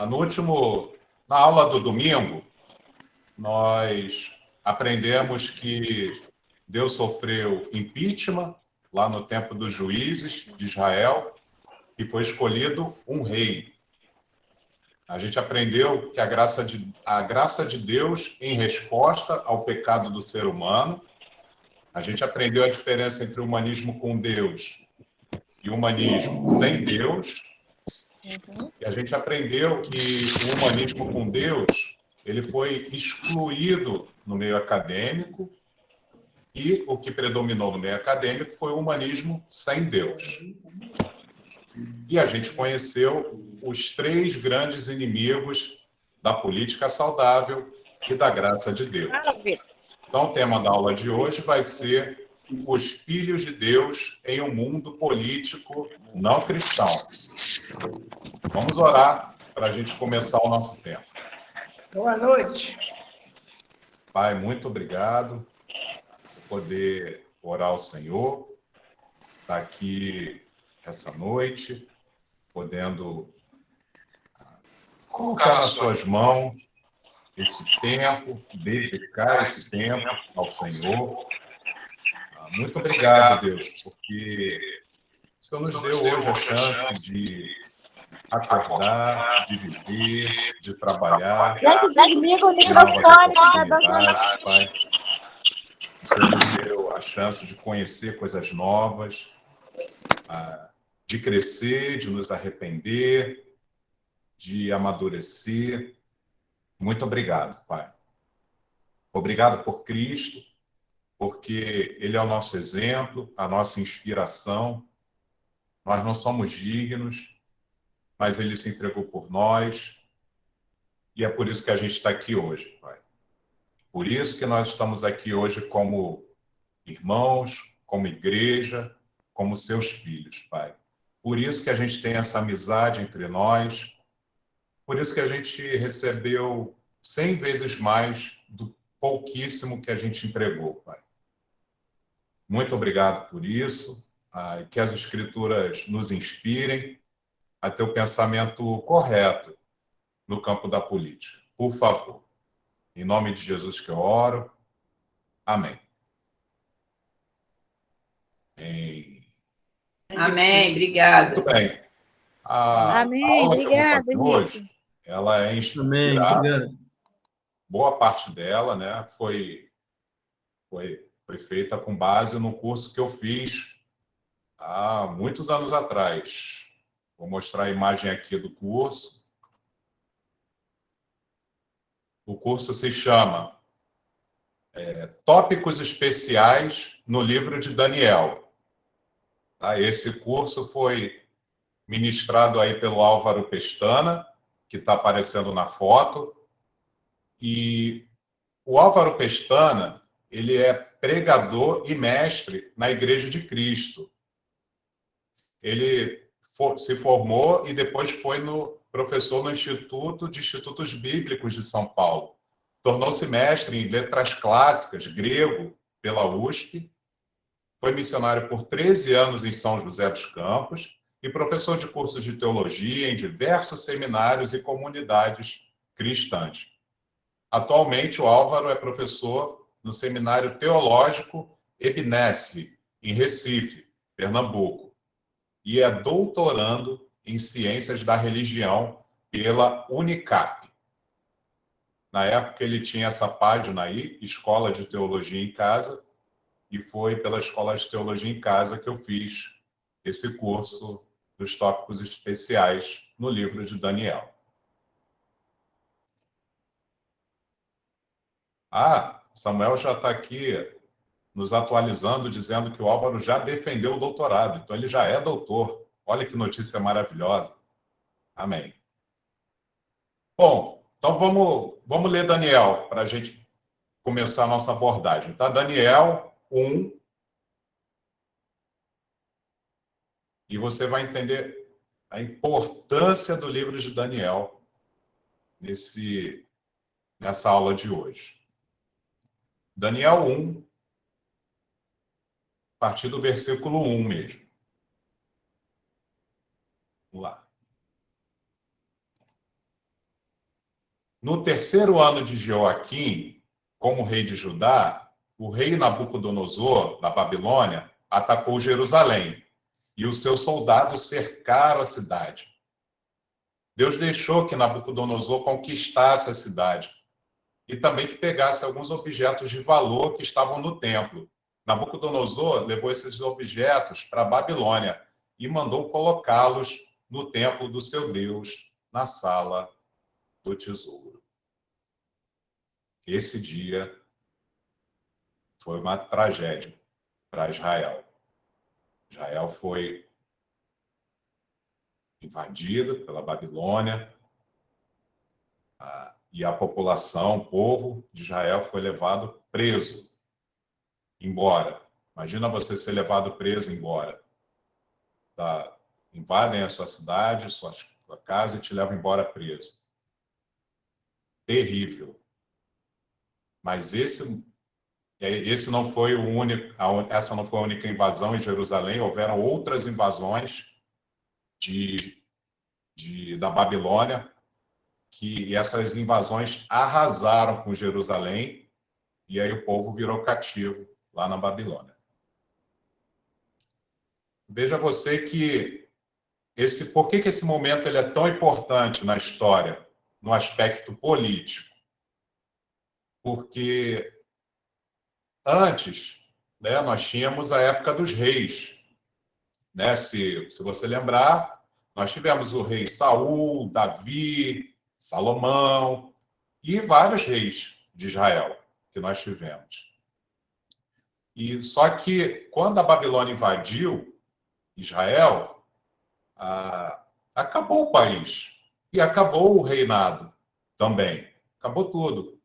No último, na aula do domingo, nós aprendemos que Deus sofreu impeachment lá no tempo dos juízes de Israel e foi escolhido um rei. A gente aprendeu que a graça de Deus em resposta ao pecado do ser humano. A gente aprendeu a diferença entre o humanismo com Deus e o humanismo sem Deus. E a gente aprendeu que o humanismo com Deus ele foi excluído no meio acadêmico e o que predominou no meio acadêmico foi o humanismo sem Deus. E a gente conheceu os três grandes inimigos da política saudável e da graça de Deus. Então, o tema da aula de hoje vai ser os filhos de Deus em um mundo político não cristão. Vamos orar para a gente começar o nosso tempo. Boa noite. Pai, muito obrigado por poder orar ao Senhor, estar aqui essa noite, podendo colocar nas suas mãos esse tempo, dedicar esse tempo ao Senhor. Muito obrigado, Deus, porque o Senhor nos deu hoje a chance de acordar, de viver, de trabalhar. Desliga o microfone, oportunidades, Pai. O Senhor nos deu a chance de conhecer coisas novas, de crescer, de nos arrepender, de amadurecer. Muito obrigado, Pai. Obrigado por Cristo, porque Ele é o nosso exemplo, a nossa inspiração. Nós não somos dignos, mas Ele se entregou por nós. E é por isso que a gente está aqui hoje, Pai. Por isso que nós estamos aqui hoje como irmãos, como igreja, como seus filhos, Pai. Por isso que a gente tem essa amizade entre nós. Por isso que a gente recebeu 100 vezes mais do pouquíssimo que a gente entregou, Pai. Muito obrigado por isso. Que as Escrituras nos inspirem a ter o pensamento correto no campo da política. Por favor. Em nome de Jesus que eu oro. Amém. Amém, obrigada. Muito bem. A aula que eu vou fazer hoje, ela é inspirada. Boa parte dela, né, foi feita com base no curso que eu fiz há muitos anos atrás. Vou mostrar a imagem aqui do curso. O curso se chama Tópicos Especiais no Livro de Daniel. Esse curso foi ministrado aí pelo Álvaro Pestana, que está aparecendo na foto. E o Álvaro Pestana, ele é pregador e mestre na Igreja de Cristo. Ele se formou e depois foi professor no Instituto de Institutos Bíblicos de São Paulo. Tornou-se mestre em letras clássicas, grego, pela USP. Foi missionário por 13 anos em São José dos Campos e professor de cursos de teologia em diversos seminários e comunidades cristãs. Atualmente, o Álvaro é professor no Seminário Teológico Ebenezer, em Recife, Pernambuco, e é doutorando em Ciências da Religião pela Unicap. Na época, ele tinha essa página aí, Escola de Teologia em Casa, e foi pela Escola de Teologia em Casa que eu fiz esse curso dos tópicos especiais no livro de Daniel. Samuel já está aqui nos atualizando, dizendo que o Álvaro já defendeu o doutorado, então ele já é doutor. Olha que notícia maravilhosa. Amém. Bom, então vamos ler Daniel, para a gente começar a nossa abordagem. Tá? Daniel 1, e você vai entender a importância do livro de Daniel nessa aula de hoje. Daniel 1, a partir do versículo 1 mesmo. Vamos lá. No terceiro ano de Joaquim, como rei de Judá, o rei Nabucodonosor, da Babilônia, atacou Jerusalém e os seus soldados cercaram a cidade. Deus deixou que Nabucodonosor conquistasse a cidade e também que pegasse alguns objetos de valor que estavam no templo. Nabucodonosor levou esses objetos para a Babilônia e mandou colocá-los no templo do seu Deus, na sala do tesouro. Esse dia foi uma tragédia para Israel. Israel foi invadida pela Babilônia e a população, o povo de Israel foi levado preso, embora. Imagina você ser levado preso embora. Invadem a sua cidade, sua casa e te levam embora preso. Terrível. Mas esse não foi o único, essa não foi a única invasão em Jerusalém. Houveram outras invasões da Babilônia, que essas invasões arrasaram com Jerusalém, e aí o povo virou cativo lá na Babilônia. Veja você que por que esse momento ele é tão importante na história, no aspecto político? Porque antes, né, nós tínhamos a época dos reis. Né? Se você lembrar, nós tivemos o rei Saul, Davi, Salomão e vários reis de Israel que nós tivemos. E só que quando a Babilônia invadiu Israel, acabou o país e acabou o reinado também. Acabou tudo.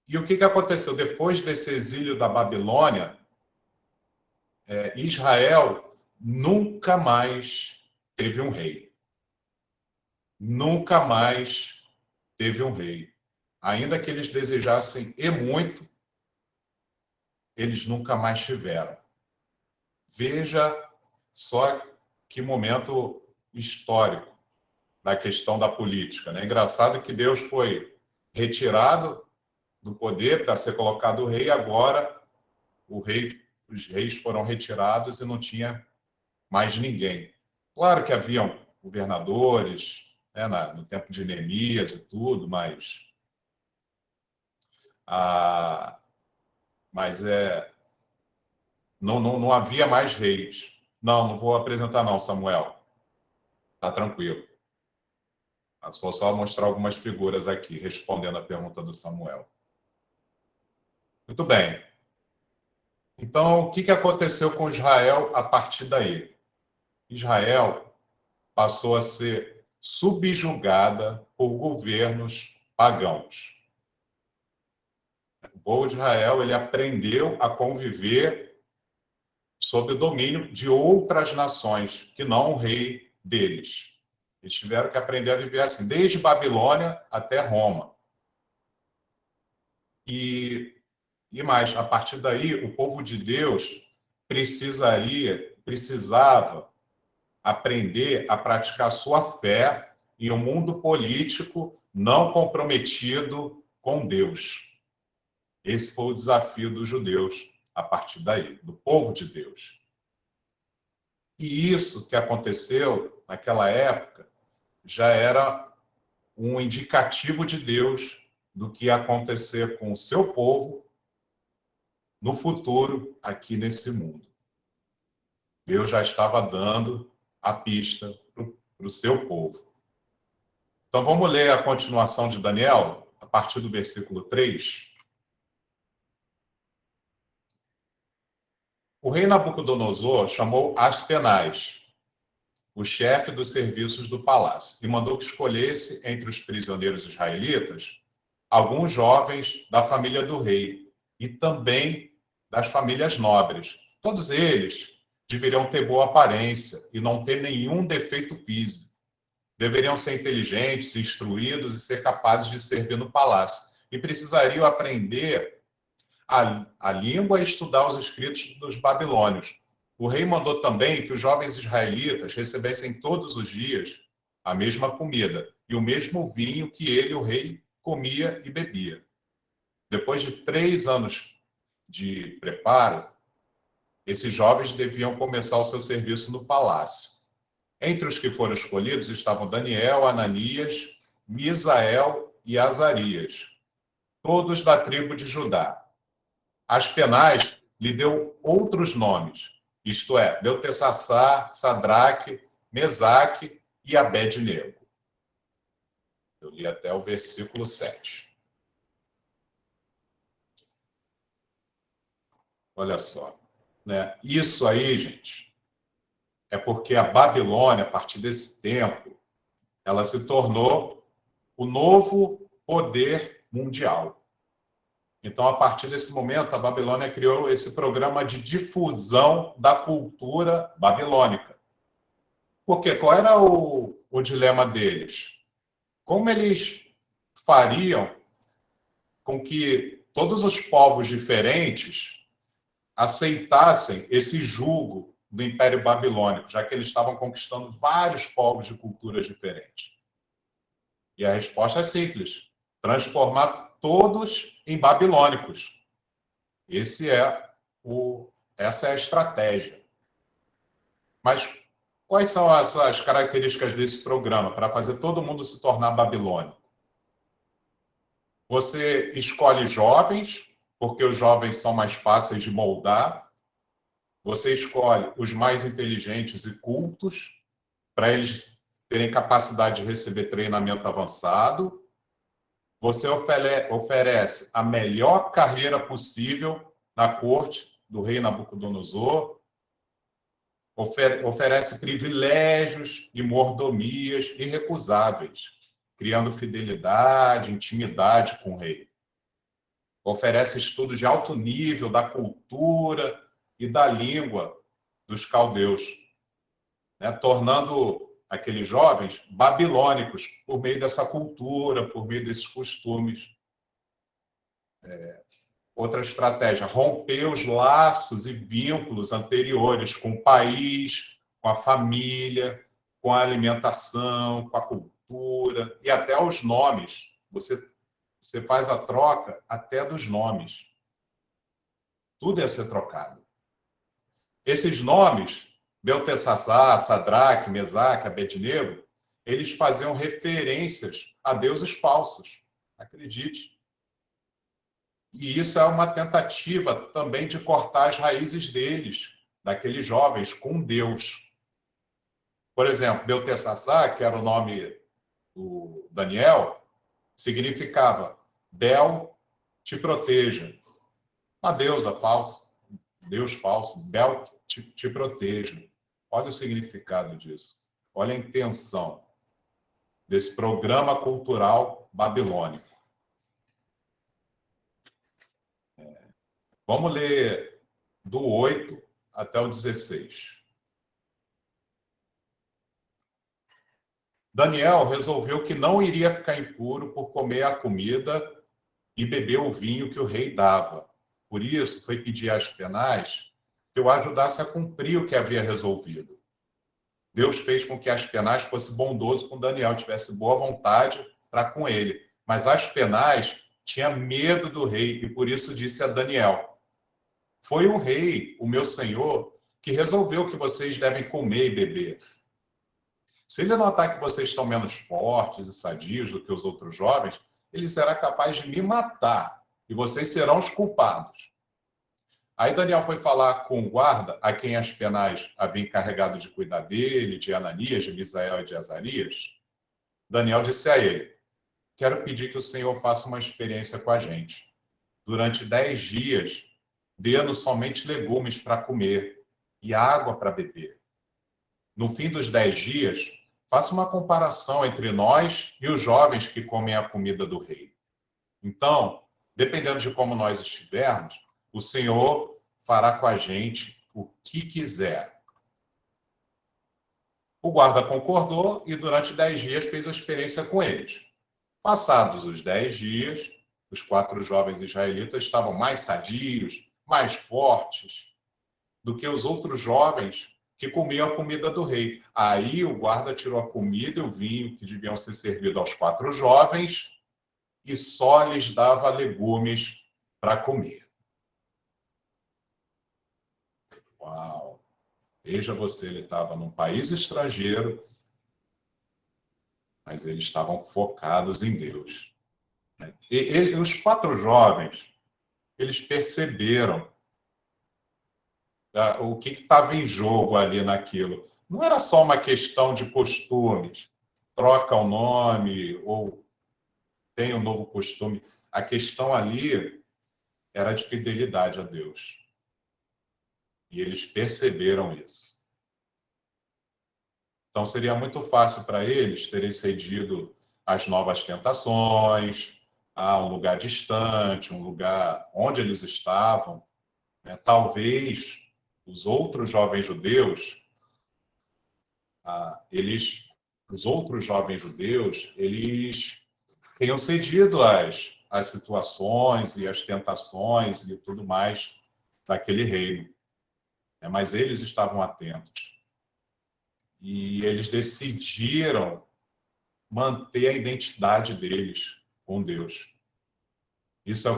E o que aconteceu? Depois desse exílio da Babilônia, Israel nunca mais teve um rei. Nunca mais teve um rei. Ainda que eles desejassem e muito, eles nunca mais tiveram. Veja só que momento histórico na questão da política. É engraçado que Deus foi retirado do poder para ser colocado o rei, agora os reis foram retirados e não tinha mais ninguém. Claro que haviam governadores, né, no tempo de Neemias e tudo, mas não havia mais reis. Não vou apresentar não, Samuel. Tá tranquilo. Vou só mostrar algumas figuras aqui, respondendo a pergunta do Samuel. Muito bem. Então, o que aconteceu com Israel a partir daí? Israel passou a ser subjugada por governos pagãos. O povo de Israel ele aprendeu a conviver sob o domínio de outras nações, que não o rei deles. Eles tiveram que aprender a viver assim, desde Babilônia até Roma. E mais, a partir daí, o povo de Deus precisava aprender a praticar sua fé em um mundo político não comprometido com Deus. Esse foi o desafio dos judeus a partir daí, do povo de Deus. E isso que aconteceu naquela época já era um indicativo de Deus do que ia acontecer com o seu povo no futuro aqui nesse mundo. Deus já estava dando a pista para o seu povo. Então vamos ler a continuação de Daniel, a partir do versículo 3. O rei Nabucodonosor chamou Aspenaz, o chefe dos serviços do palácio, e mandou que escolhesse entre os prisioneiros israelitas alguns jovens da família do rei e também das famílias nobres. Todos eles deveriam ter boa aparência e não ter nenhum defeito físico. Deveriam ser inteligentes, instruídos e ser capazes de servir no palácio. E precisariam aprender a língua e estudar os escritos dos babilônios. O rei mandou também que os jovens israelitas recebessem todos os dias a mesma comida e o mesmo vinho que ele, o rei, comia e bebia. Depois de 3 anos de preparo, esses jovens deviam começar o seu serviço no palácio. Entre os que foram escolhidos estavam Daniel, Ananias, Misael e Azarias, todos da tribo de Judá. Aspenaz lhe deu outros nomes, isto é, Beltessassar, Sadraque, Mesaque e Abed-nego. Eu li até o versículo 7. Olha só, né? Isso aí, gente, é porque a Babilônia, a partir desse tempo, ela se tornou o novo poder mundial. Então, a partir desse momento, a Babilônia criou esse programa de difusão da cultura babilônica. Porque qual era o dilema deles? Como eles fariam com que todos os povos diferentes aceitassem esse jugo do Império Babilônico, já que eles estavam conquistando vários povos de culturas diferentes? E a resposta é simples: transformar todos em babilônicos. Essa é a estratégia. Mas quais são as características desse programa para fazer todo mundo se tornar babilônico? Você escolhe jovens, porque os jovens são mais fáceis de moldar. Você escolhe os mais inteligentes e cultos, para eles terem capacidade de receber treinamento avançado. Você oferece a melhor carreira possível na corte do rei Nabucodonosor, oferece privilégios e mordomias irrecusáveis, criando fidelidade, intimidade com o rei. Oferece estudos de alto nível da cultura e da língua dos caldeus, né? Tornando aqueles jovens babilônicos por meio dessa cultura, por meio desses costumes. Outra estratégia: romper os laços e vínculos anteriores com o país, com a família, com a alimentação, com a cultura e até os nomes. Você faz a troca até dos nomes. Tudo ia ser trocado. Esses nomes, Beltessassar, Sadraque, Mesaque, Abed-nego, eles faziam referências a deuses falsos. Acredite. E isso é uma tentativa também de cortar as raízes deles, daqueles jovens, com Deus. Por exemplo, Beltessassar, que era o nome do Daniel, significava Bel te proteja. Uma deusa falsa, Deus falso, Bel te proteja. Olha o significado disso. Olha a intenção desse programa cultural babilônico. Vamos ler do 8 até o 16. Daniel resolveu que não iria ficar impuro por comer a comida e beber o vinho que o rei dava. Por isso, foi pedir a Aspenaz que o ajudasse a cumprir o que havia resolvido. Deus fez com que Aspenaz fosse bondoso com Daniel, tivesse boa vontade para com ele. Mas Aspenaz tinha medo do rei e por isso disse a Daniel: foi o rei, o meu senhor, que resolveu que vocês devem comer e beber. Se ele notar que vocês estão menos fortes e sadios do que os outros jovens, ele será capaz de me matar e vocês serão os culpados. Aí Daniel foi falar com o guarda, a quem Aspenaz havia encarregado de cuidar dele, de Ananias, de Misael e de Azarias. Daniel disse a ele: quero pedir que o Senhor faça uma experiência com a gente. Durante 10 dias, dê-nos somente legumes para comer e água para beber. No fim dos 10 dias, faça uma comparação entre nós e os jovens que comem a comida do rei. Então, dependendo de como nós estivermos, o Senhor fará com a gente o que quiser. O guarda concordou e durante 10 dias fez a experiência com eles. Passados os 10 dias, os 4 jovens israelitas estavam mais sadios, mais fortes do que os outros jovens que comiam a comida do rei. Aí o guarda tirou a comida e o vinho que deviam ser servidos aos 4 jovens e só lhes dava legumes para comer. Uau! Veja você, ele estava num país estrangeiro, mas eles estavam focados em Deus. E os 4 jovens, eles perceberam o que estava em jogo ali naquilo. Não era só uma questão de costumes, troca o nome ou tem um novo costume. A questão ali era de fidelidade a Deus. E eles perceberam isso. Então seria muito fácil para eles terem cedido às novas tentações, a um lugar distante, um lugar onde eles estavam. Né? Talvez os outros jovens judeus, eles tenham cedido às situações e às tentações e tudo mais daquele reino. Mas eles estavam atentos. E eles decidiram manter a identidade deles com Deus. Isso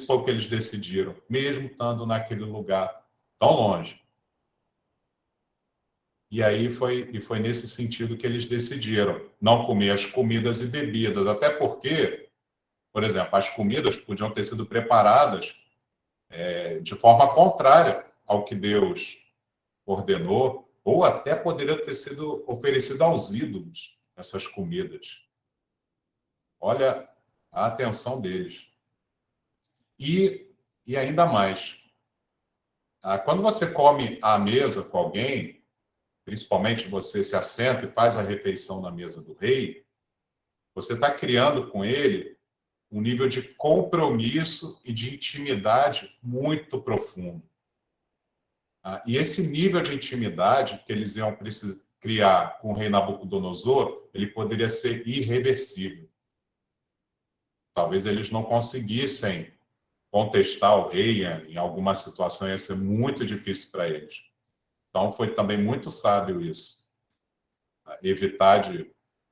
foi o que eles decidiram, mesmo estando naquele lugar tão longe. E aí foi nesse sentido que eles decidiram não comer as comidas e bebidas, até porque, por exemplo, as comidas podiam ter sido preparadas de forma contrária ao que Deus ordenou, ou até poderia ter sido oferecido aos ídolos essas comidas. Olha a atenção deles. E ainda mais, quando você come à mesa com alguém, principalmente você se assenta e faz a refeição na mesa do rei, você está criando com ele um nível de compromisso e de intimidade muito profundo. E esse nível de intimidade que eles iam precisar criar com o rei Nabucodonosor, ele poderia ser irreversível. Talvez eles não conseguissem contestar o rei em alguma situação, ia ser muito difícil para eles. Então foi também muito sábio isso, evitar de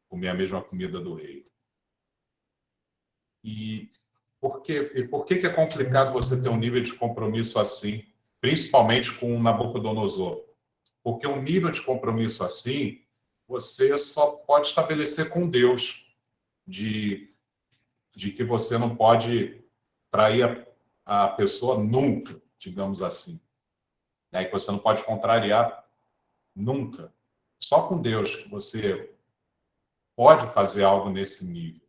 comer a mesma comida do rei. E por que é complicado você ter um nível de compromisso assim, principalmente com o Nabucodonosor? Porque um nível de compromisso assim, você só pode estabelecer com Deus, de que você não pode trair a pessoa nunca, digamos assim. Que você não pode contrariar nunca. Só com Deus que você pode fazer algo nesse nível.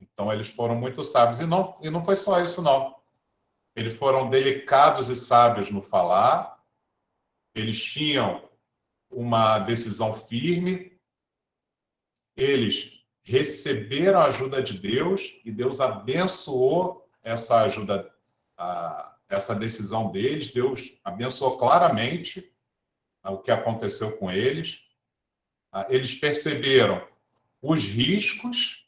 Então, eles foram muito sábios. E não foi só isso, não. Eles foram delicados e sábios no falar. Eles tinham uma decisão firme. Eles receberam a ajuda de Deus e Deus abençoou essa ajuda, essa decisão deles. Deus abençoou claramente o que aconteceu com eles. Eles perceberam os riscos.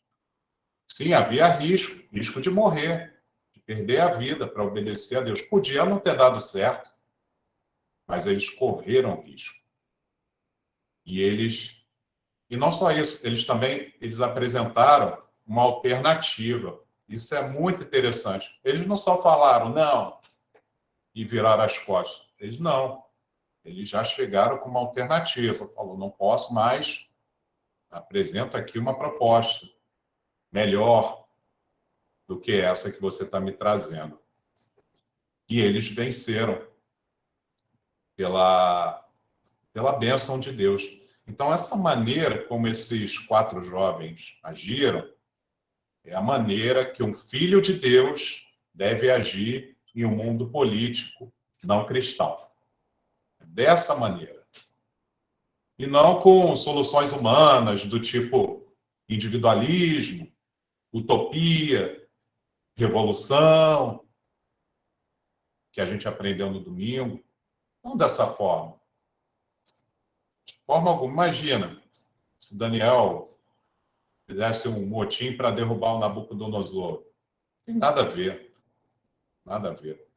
Sim, havia risco de morrer, de perder a vida para obedecer a Deus. Podia não ter dado certo, mas eles correram risco. E não só isso, eles apresentaram uma alternativa. Isso é muito interessante. Eles não só falaram não e viraram as costas. Eles já chegaram com uma alternativa. Falou, não posso mais, apresento aqui uma proposta melhor do que essa que você está me trazendo. E eles venceram pela bênção de Deus. Então, essa maneira como esses 4 jovens agiram é a maneira que um filho de Deus deve agir em um mundo político não cristão. Dessa maneira. E não com soluções humanas do tipo individualismo, utopia, revolução, que a gente aprendeu no domingo. Não dessa forma. De forma alguma. Imagina se Daniel fizesse um motim para derrubar o Nabucodonosor. Não tem nada a ver. Nada a ver.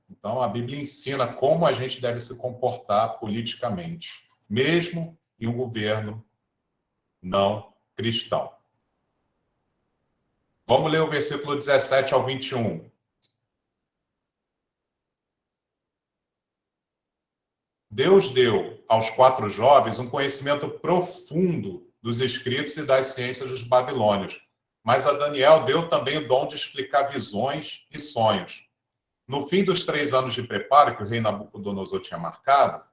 Então, a Bíblia ensina como a gente deve se comportar politicamente, mesmo em um governo não cristão. Vamos ler o versículo 17 ao 21. Deus deu aos 4 jovens um conhecimento profundo dos escritos e das ciências dos babilônios, mas a Daniel deu também o dom de explicar visões e sonhos. No fim dos 3 anos de preparo que o rei Nabucodonosor tinha marcado,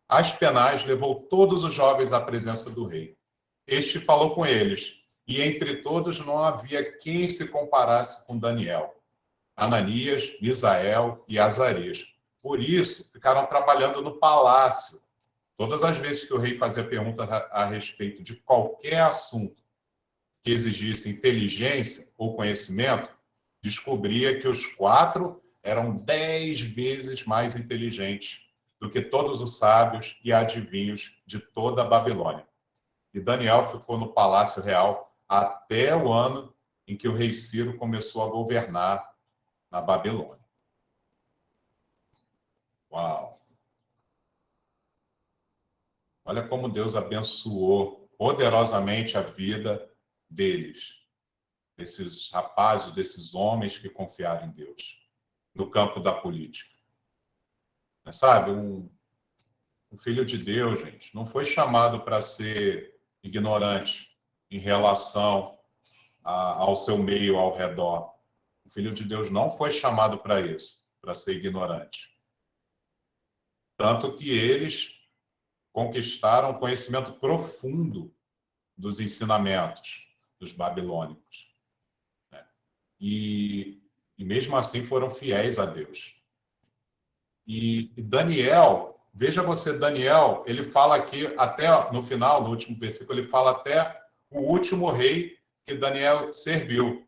Aspenaz levou todos os jovens à presença do rei. Este falou com eles, e entre todos não havia quem se comparasse com Daniel, Ananias, Misael e Azarias. Por isso, ficaram trabalhando no palácio. Todas as vezes que o rei fazia perguntas a respeito de qualquer assunto que exigisse inteligência ou conhecimento, descobria que os 4 eram 10 vezes mais inteligentes do que todos os sábios e adivinhos de toda a Babilônia. E Daniel ficou no Palácio Real até o ano em que o rei Ciro começou a governar na Babilônia. Uau! Olha como Deus abençoou poderosamente a vida deles, desses rapazes, desses homens que confiaram em Deus, no campo da política. Mas, sabe, um filho de Deus, gente, não foi chamado para ser ignorante em relação ao seu meio ao redor. O filho de Deus não foi chamado para isso, para ser ignorante. Tanto que eles conquistaram um conhecimento profundo dos ensinamentos dos babilônicos. E mesmo assim foram fiéis a Deus. E Daniel, veja você, Daniel, ele fala aqui até no final, no último versículo, ele fala até o último rei que Daniel serviu.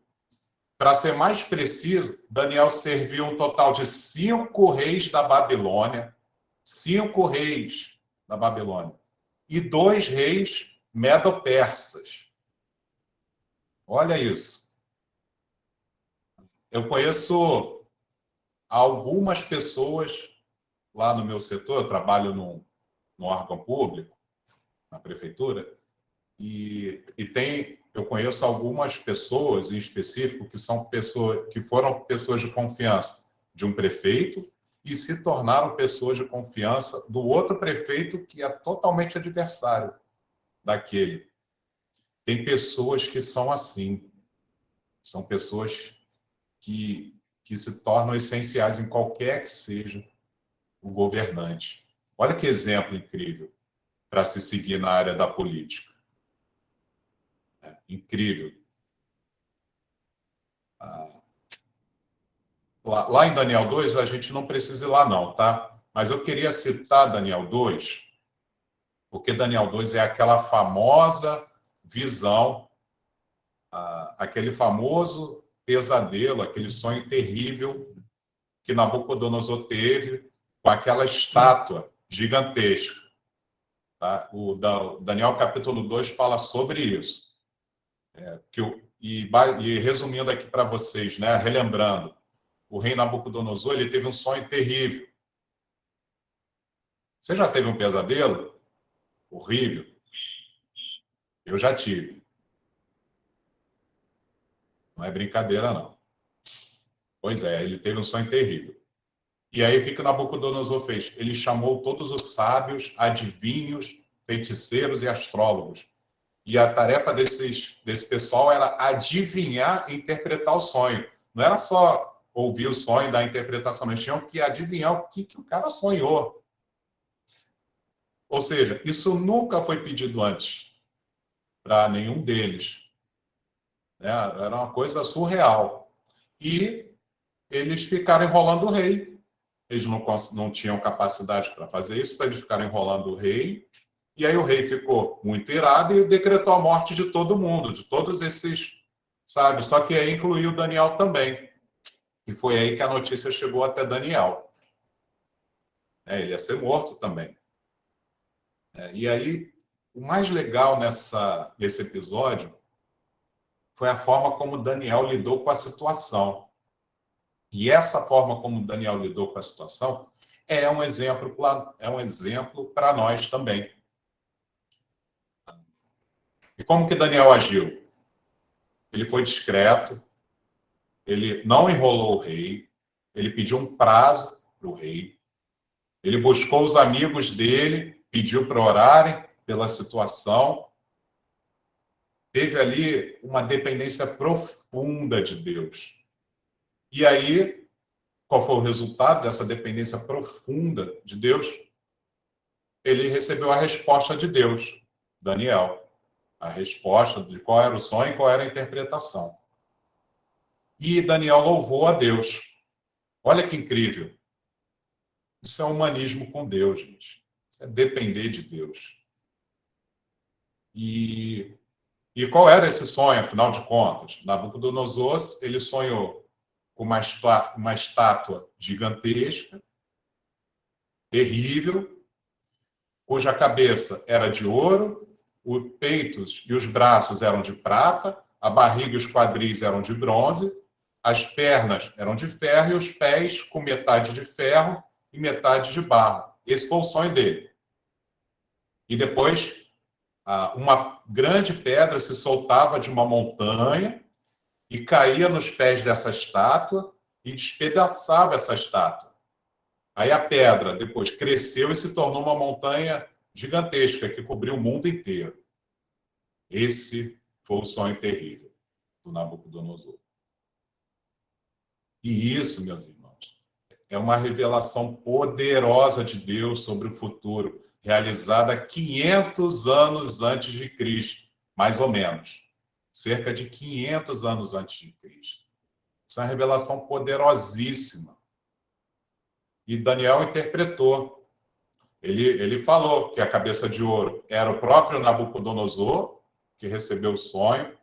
Para ser mais preciso, Daniel serviu um total de 5 reis da Babilônia, 5 reis da Babilônia, e 2 reis medo-persas. Olha isso. Eu conheço algumas pessoas lá no meu setor, eu trabalho no órgão público, na prefeitura, e eu conheço algumas pessoas em específico que foram pessoas de confiança de um prefeito e se tornaram pessoas de confiança do outro prefeito que é totalmente adversário daquele. Tem pessoas que são assim, são pessoas que se tornam essenciais em qualquer que seja o governante. Olha que exemplo incrível para se seguir na área da política. Incrível. Lá em Daniel 2, a gente não precisa ir lá não, tá? Mas eu queria citar Daniel 2, porque Daniel 2 é aquela famosa visão, aquele famoso pesadelo, aquele sonho terrível que Nabucodonosor teve com aquela estátua gigantesca. Tá? O Daniel capítulo 2 fala sobre isso. E resumindo aqui para vocês, né, relembrando, o rei Nabucodonosor ele teve um sonho terrível. Você já teve um pesadelo? Horrível? Eu já tive. Não é brincadeira, não. Pois é, ele teve um sonho terrível. E aí, o que Nabucodonosor fez? Ele chamou todos os sábios, adivinhos, feiticeiros e astrólogos. E a tarefa desse pessoal era adivinhar e interpretar o sonho. Não era só ouvir o sonho e dar a interpretação, eles tinham que adivinhar o que o cara sonhou. Ou seja, isso nunca foi pedido antes para nenhum deles. Era uma coisa surreal. E eles ficaram enrolando o rei. Eles não tinham capacidade para fazer isso, então eles ficaram enrolando o rei. E aí o rei ficou muito irado e decretou a morte de todo mundo, de todos esses, sabe? Só que aí incluiu Daniel também. E foi aí que a notícia chegou até Daniel. Ele ia ser morto também. E aí, o mais legal nesse episódio foi a forma como Daniel lidou com a situação. E essa forma como Daniel lidou com a situação é um exemplo para nós também. E como que Daniel agiu? Ele foi discreto, ele não enrolou o rei, ele pediu um prazo para o rei, ele buscou os amigos dele, pediu para orarem pela situação, teve ali uma dependência profunda de Deus. E aí, qual foi o resultado dessa dependência profunda de Deus? Ele recebeu a resposta de Deus, Daniel. A resposta de qual era o sonho e qual era a interpretação. E Daniel louvou a Deus. Olha que incrível. Isso é humanismo com Deus, gente. Isso é depender de Deus. E qual era esse sonho, afinal de contas? Nabucodonosor, ele sonhou com uma estátua gigantesca, terrível, cuja cabeça era de ouro, os peitos e os braços eram de prata, a barriga e os quadris eram de bronze, as pernas eram de ferro e os pés com metade de ferro e metade de barro. Esse foi o sonho dele. E depois, uma grande pedra se soltava de uma montanha e caía nos pés dessa estátua e despedaçava essa estátua. Aí a pedra depois cresceu e se tornou uma montanha gigantesca que cobriu o mundo inteiro. Esse foi o sonho terrível do Nabucodonosor. E isso, meus irmãos, é uma revelação poderosa de Deus sobre o futuro, realizada 500 anos antes de Cristo, mais ou menos. Cerca de 500 anos antes de Cristo. Isso é uma revelação poderosíssima. E Daniel interpretou. Ele falou que a cabeça de ouro era o próprio Nabucodonosor, que recebeu o sonho.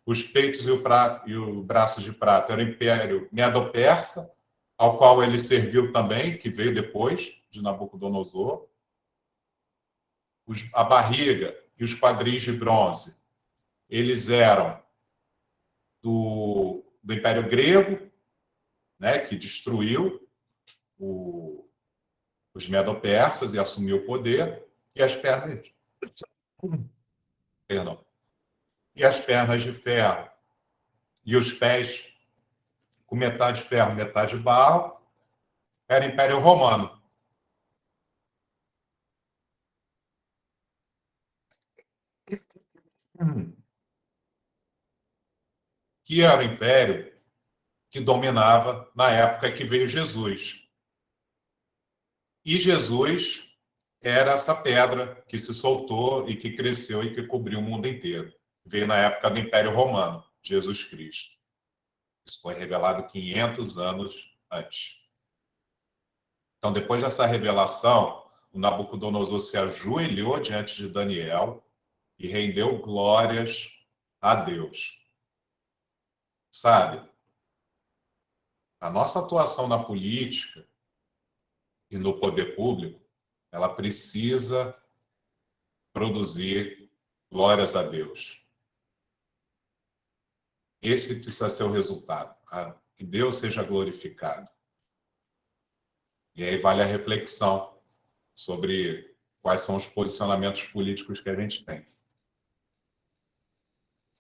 Os peitos e o braço de prata era o Império Medo-Persa, ao qual ele serviu também, que veio depois de Nabucodonosor. A barriga e os quadris de bronze, eles eram do Império Grego, né, que destruiu os Medo-Persas e assumiu o poder, e as pernas... Perdão. E as pernas de ferro e os pés com metade de ferro, metade de barro, era Império Romano. Que era o império que dominava na época que veio Jesus. E Jesus era essa pedra que se soltou e que cresceu e que cobriu o mundo inteiro. Veio na época do Império Romano, Jesus Cristo. Isso foi revelado 500 anos antes. Então, depois dessa revelação, o Nabucodonosor se ajoelhou diante de Daniel e rendeu glórias a Deus. Sabe, a nossa atuação na política e no poder público, ela precisa produzir glórias a Deus. Esse precisa ser o resultado. Que Deus seja glorificado. E aí vale a reflexão sobre quais são os posicionamentos políticos que a gente tem.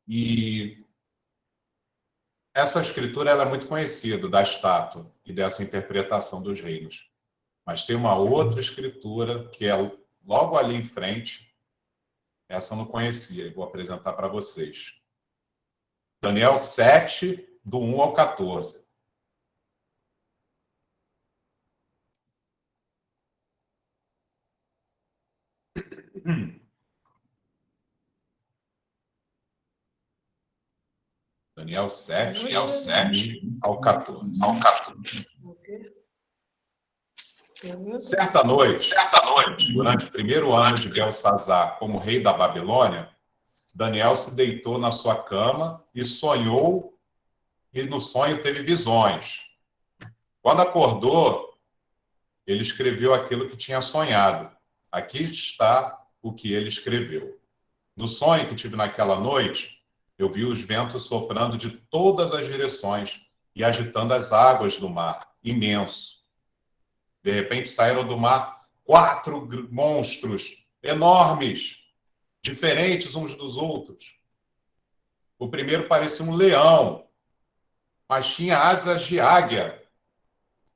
E essa escritura ela é muito conhecida, da estátua e dessa interpretação dos reinos. Mas tem uma outra escritura que é logo ali em frente. Essa eu não conhecia, e vou apresentar para vocês. Daniel 7, do 1 ao 14. Daniel 7, ao 14. Certa noite, durante o primeiro ano de Belsazar como rei da Babilônia, Daniel se deitou na sua cama e sonhou, e no sonho teve visões. Quando acordou, ele escreveu aquilo que tinha sonhado. Aqui está o que ele escreveu. No sonho que tive naquela noite, eu vi os ventos soprando de todas as direções e agitando as águas do mar, imenso. De repente saíram do mar 4 monstros enormes, diferentes uns dos outros. O primeiro parecia um leão, mas tinha asas de águia.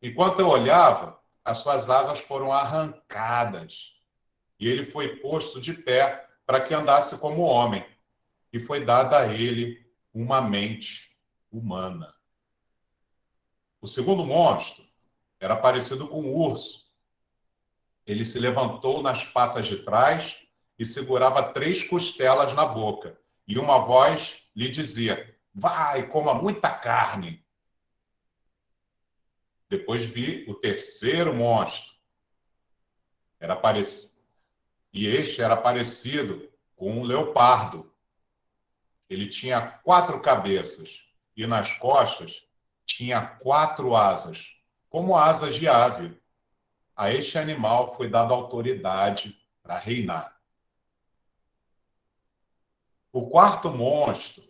Enquanto eu olhava, as suas asas foram arrancadas e ele foi posto de pé para que andasse como homem. E foi dada a ele uma mente humana. O segundo monstro era parecido com um urso. Ele se levantou nas patas de trás e segurava 3 costelas na boca. E uma voz lhe dizia: vai, coma muita carne. Depois vi o terceiro monstro. E este era parecido com um leopardo. Ele tinha 4 cabeças e nas costas tinha 4 asas, como asas de ave. A este animal foi dada autoridade para reinar. O quarto monstro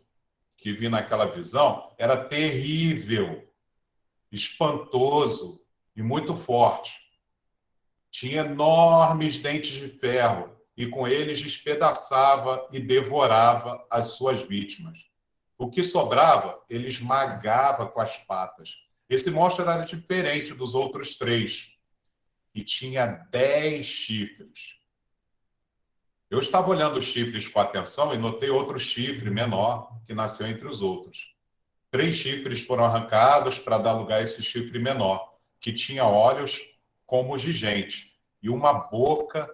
que vi naquela visão era terrível, espantoso e muito forte. Tinha enormes dentes de ferro e com eles despedaçava e devorava as suas vítimas. O que sobrava, ele esmagava com as patas. Esse monstro era diferente dos outros 3 e tinha 10 chifres. Eu estava olhando os chifres com atenção e notei outro chifre menor que nasceu entre os outros. 3 chifres foram arrancados para dar lugar a esse chifre menor, que tinha olhos como os de gente e uma boca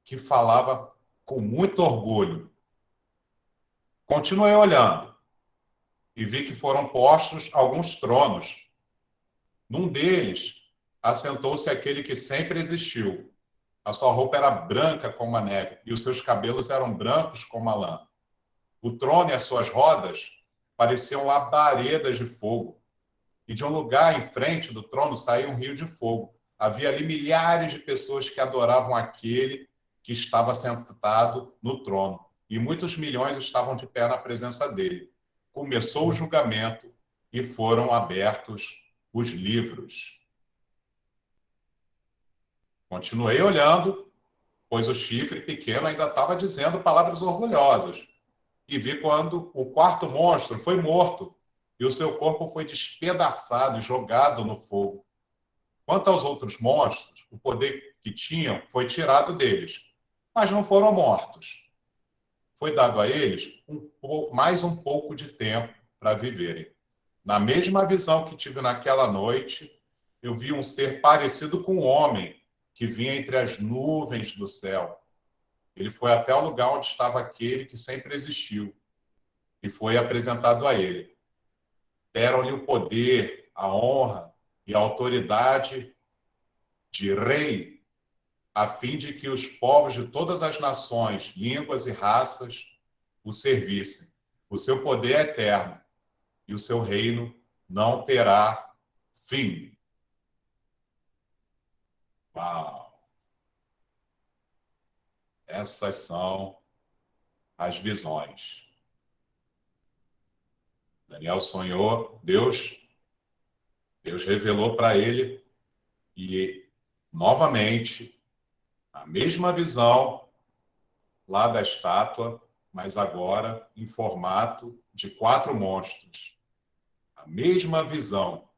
que falava com muito orgulho. Continuei olhando e vi que foram postos alguns tronos. Num deles, assentou-se aquele que sempre existiu. A sua roupa era branca como a neve e os seus cabelos eram brancos como a lã. O trono e as suas rodas pareciam labaredas de fogo. E de um lugar em frente do trono saía um rio de fogo. Havia ali milhares de pessoas que adoravam aquele que estava sentado no trono. E muitos milhões estavam de pé na presença dele. Começou o julgamento e foram abertos os livros. Continuei olhando, pois o chifre pequeno ainda estava dizendo palavras orgulhosas. E vi quando o quarto monstro foi morto e o seu corpo foi despedaçado e jogado no fogo. Quanto aos outros monstros, o poder que tinham foi tirado deles, mas não foram mortos. Foi dado a eles mais um pouco de tempo para viverem. Na mesma visão que tive naquela noite, eu vi um ser parecido com um homem que vinha entre as nuvens do céu. Ele foi até o lugar onde estava aquele que sempre existiu e foi apresentado a ele. Deram-lhe o poder, a honra e a autoridade de rei, a fim de que os povos de todas as nações, línguas e raças o servissem. O seu poder é eterno e o seu reino não terá fim. Uau! Essas são as visões. Daniel sonhou, Deus revelou para ele e, novamente, a mesma visão lá da estátua, mas agora em formato de 4 monstros. A mesma visão.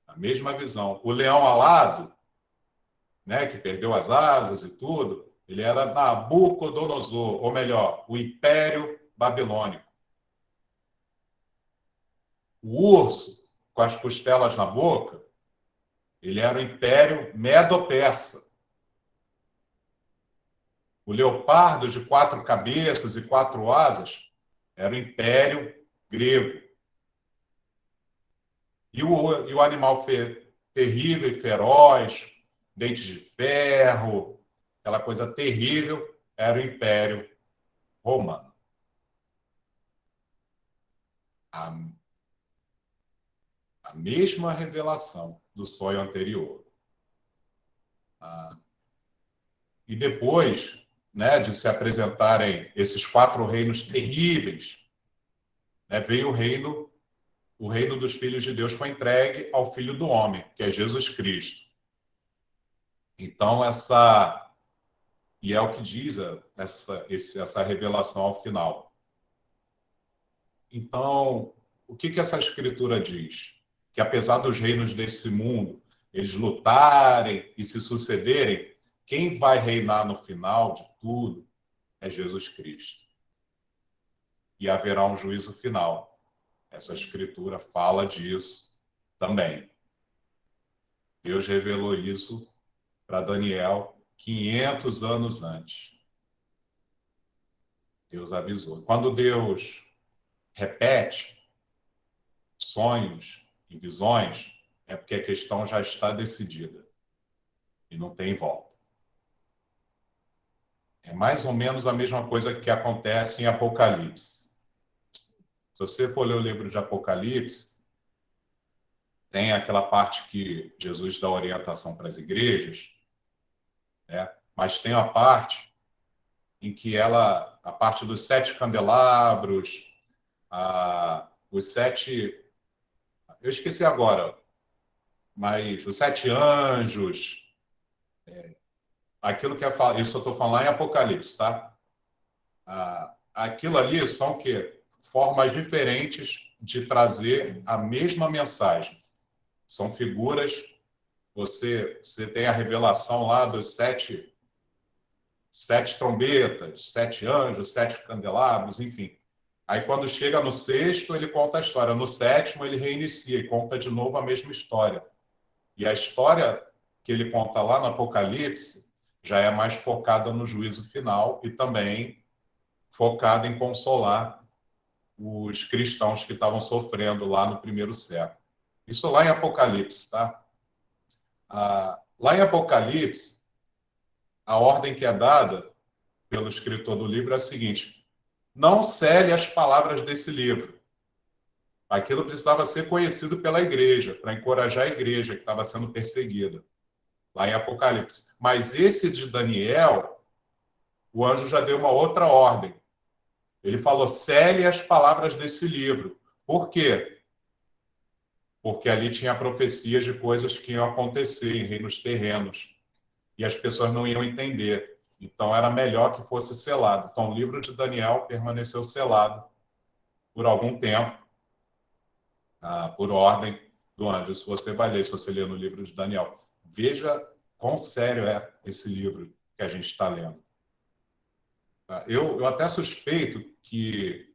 A mesma visão. O leão alado, né, que perdeu as asas e tudo, ele era Nabucodonosor, ou melhor, o Império Babilônico. O urso, com as costelas na boca, ele era o Império Medo-Persa. O leopardo de 4 cabeças e 4 asas era o Império Grego. E o animal terrível e feroz, dentes de ferro, aquela coisa terrível, era o Império Romano. A mesma revelação do sonho anterior. E depois, né, de se apresentarem esses 4 reinos terríveis, né, veio o reino dos filhos de Deus foi entregue ao Filho do Homem, que é Jesus Cristo. Então, e é o que diz essa revelação ao final. Então, o que essa escritura diz? Que apesar dos reinos desse mundo, eles lutarem e se sucederem, quem vai reinar no final de tudo é Jesus Cristo. E haverá um juízo final. Essa escritura fala disso também. Deus revelou isso para Daniel 500 anos antes. Deus avisou. Quando Deus repete sonhos e visões, é porque a questão já está decidida e não tem volta. É mais ou menos a mesma coisa que acontece em Apocalipse. Se você for ler o livro de Apocalipse, tem aquela parte que Jesus dá orientação para as igrejas, né? Mas tem a parte em que a parte dos 7 candelabros, os 7, eu esqueci agora, mas os 7 anjos, aquilo que isso eu estou falando lá em Apocalipse, tá? Aquilo ali são o quê? Formas diferentes de trazer a mesma mensagem. São figuras, você tem a revelação lá dos 7 trombetas, 7 anjos, 7 candelabros, enfim. Aí, quando chega no 6º, ele conta a história. No 7º, ele reinicia e conta de novo a mesma história. E a história que ele conta lá no Apocalipse já é mais focada no juízo final e também focada em consolar os cristãos que estavam sofrendo lá no 1º século. Isso lá em Apocalipse, tá? Lá em Apocalipse, a ordem que é dada pelo escritor do livro é a seguinte: não cele as palavras desse livro. Aquilo precisava ser conhecido pela igreja, para encorajar a igreja que estava sendo perseguida, lá em Apocalipse. Mas esse de Daniel, o anjo já deu uma outra ordem. Ele falou: cele as palavras desse livro. Por quê? Porque ali tinha profecias de coisas que iam acontecer em reinos terrenos. E as pessoas não iam entender. Então, era melhor que fosse selado. Então, o livro de Daniel permaneceu selado por algum tempo, por ordem do anjo. Se você vai ler, se você ler no livro de Daniel, veja quão sério é esse livro que a gente está lendo. Eu até suspeito que...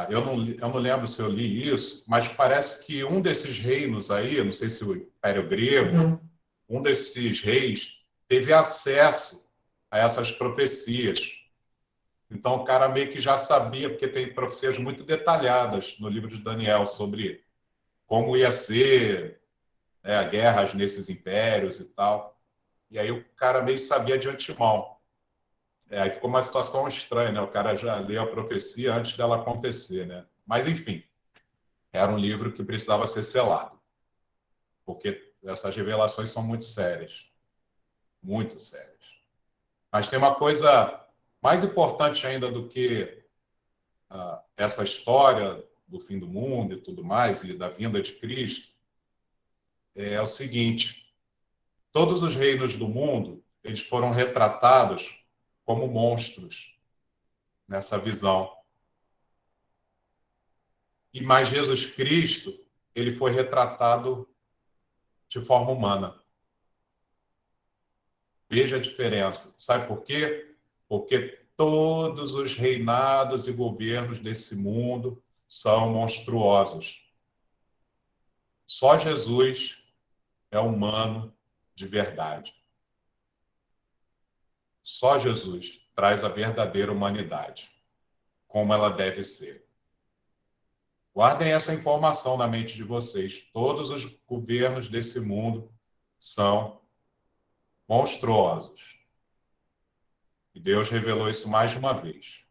eu não lembro se eu li isso, mas parece que um desses reinos aí, não sei se o Império Grego, um desses reis teve acesso a essas profecias. Então, o cara meio que já sabia, porque tem profecias muito detalhadas no livro de Daniel sobre como ia ser, né, guerras nesses impérios e tal. E aí o cara meio sabia de antemão. Aí ficou uma situação estranha, né? O cara já leu a profecia antes dela acontecer, né? Mas, enfim, era um livro que precisava ser selado, porque essas revelações são muito sérias. Muito sérias. Mas tem uma coisa mais importante ainda do que essa história do fim do mundo e tudo mais, e da vinda de Cristo, é o seguinte: todos os reinos do mundo, eles foram retratados como monstros nessa visão. E mais Jesus Cristo, ele foi retratado de forma humana. Veja a diferença. Sabe por quê? Porque todos os reinados e governos desse mundo são monstruosos. Só Jesus é humano de verdade. Só Jesus traz a verdadeira humanidade, como ela deve ser. Guardem essa informação na mente de vocês. Todos os governos desse mundo são monstruosos. E Deus revelou isso mais de uma vez.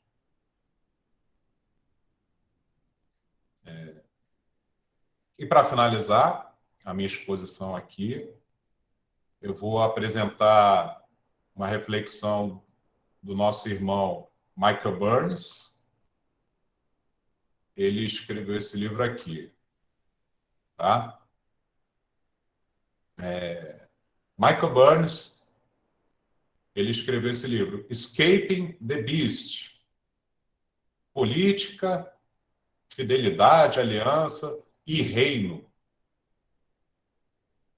E para finalizar a minha exposição aqui, eu vou apresentar uma reflexão do nosso irmão Michael Burns. ele escreveu esse livro aqui, tá? Michael Burns, ele escreveu esse livro, Escaping the Beast, Política, Fidelidade, Aliança e Reino.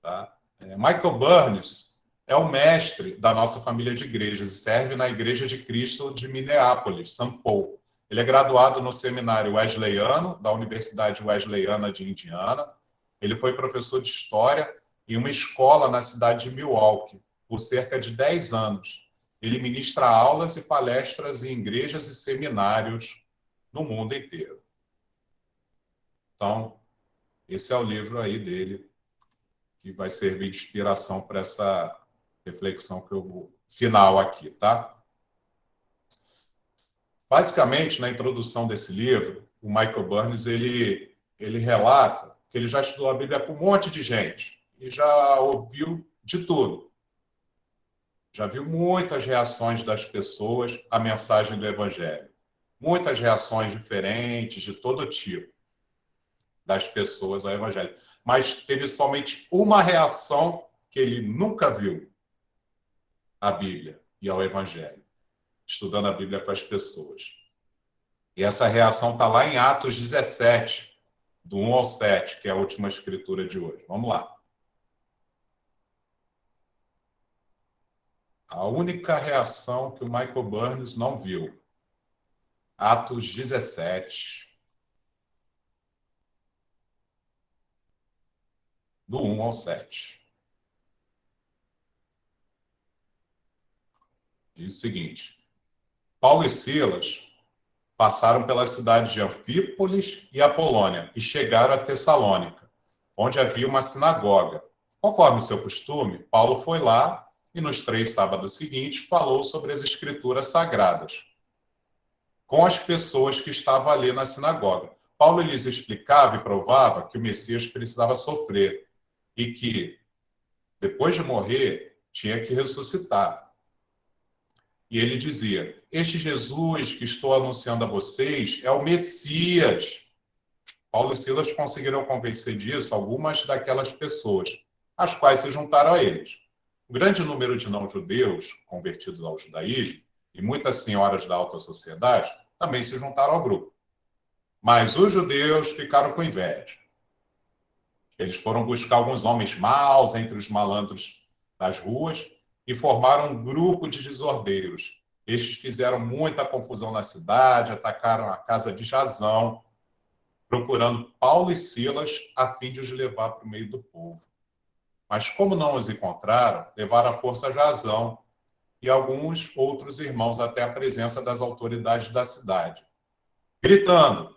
Tá? Michael Burns é o mestre da nossa família de igrejas e serve na Igreja de Cristo de Minneapolis, São Paulo. Ele é graduado no seminário Wesleyano, da Universidade Wesleyana de Indiana. Ele foi professor de História em uma escola na cidade de Milwaukee por cerca de 10 anos. Ele ministra aulas e palestras em igrejas e seminários no mundo inteiro. Então, esse é o livro aí dele, que vai servir de inspiração para essa reflexão que eu vou final aqui, tá? Basicamente, na introdução desse livro, o Michael Burns, ele relata que ele já estudou a Bíblia com um monte de gente e já ouviu de tudo. Já viu muitas reações das pessoas à mensagem do Evangelho. Muitas reações diferentes, de todo tipo, das pessoas ao Evangelho. Mas teve somente uma reação que ele nunca viu à Bíblia e ao Evangelho, estudando a Bíblia com as pessoas. E essa reação está lá em Atos 17, do 1 ao 7, que é a última escritura de hoje. Vamos lá. A única reação que o Michael Burns não viu. Atos 17, do 1 ao 7. Diz o seguinte: Paulo e Silas passaram pela cidade de Anfípolis e Apolônia e chegaram a Tessalônica, onde havia uma sinagoga. Conforme seu costume, Paulo foi lá e nos 3 sábados seguintes falou sobre as escrituras sagradas com as pessoas que estavam ali na sinagoga. Paulo lhes explicava e provava que o Messias precisava sofrer e que, depois de morrer, tinha que ressuscitar. E ele dizia: este Jesus que estou anunciando a vocês é o Messias. Paulo e Silas conseguiram convencer disso algumas daquelas pessoas, as quais se juntaram a eles. Um grande número de não-judeus convertidos ao judaísmo e muitas senhoras da alta sociedade também se juntaram ao grupo. Mas os judeus ficaram com inveja. Eles foram buscar alguns homens maus entre os malandros das ruas e formaram um grupo de desordeiros. Estes fizeram muita confusão na cidade, atacaram a casa de Jasão, procurando Paulo e Silas a fim de os levar para o meio do povo. Mas como não os encontraram, levaram à força Jasão e alguns outros irmãos até a presença das autoridades da cidade, gritando: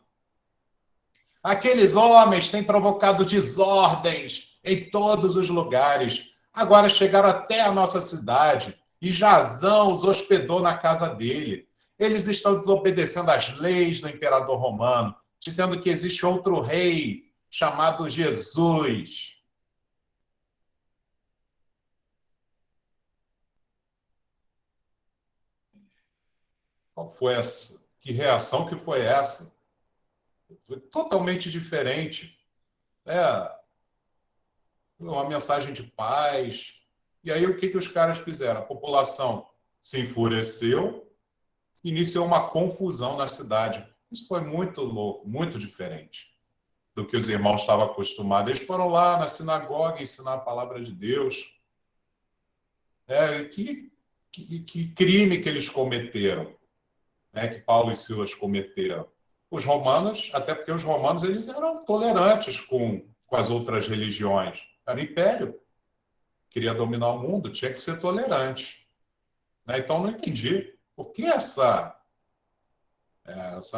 aqueles homens têm provocado desordens em todos os lugares. Agora chegaram até a nossa cidade e Jasão os hospedou na casa dele. Eles estão desobedecendo às leis do imperador romano, dizendo que existe outro rei chamado Jesus. Qual foi essa? Que reação que foi essa? Foi totalmente diferente. Uma mensagem de paz. E aí o que os caras fizeram? A população se enfureceu, iniciou uma confusão na cidade. Isso foi muito louco, muito diferente do que os irmãos estavam acostumados. Eles foram lá na sinagoga ensinar a palavra de Deus. Que crime que eles cometeram, né, que Paulo e Silas cometeram. Os romanos, até porque os romanos eles eram tolerantes com as outras religiões. Era império. Queria dominar o mundo, tinha que ser tolerante. Né? Então, não entendi por que essa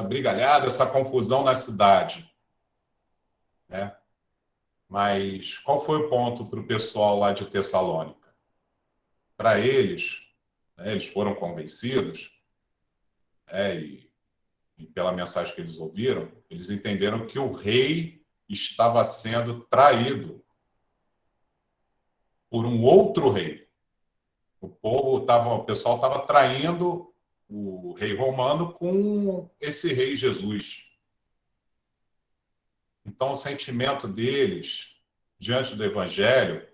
brigalhada, essa confusão na cidade. Né? Mas qual foi o ponto para o pessoal lá de Tessalônica? Para eles, né, eles foram convencidos, e pela mensagem que eles ouviram, eles entenderam que o rei estava sendo traído por um outro rei. O pessoal estava traindo o rei romano com esse rei Jesus. Então, o sentimento deles diante do Evangelho,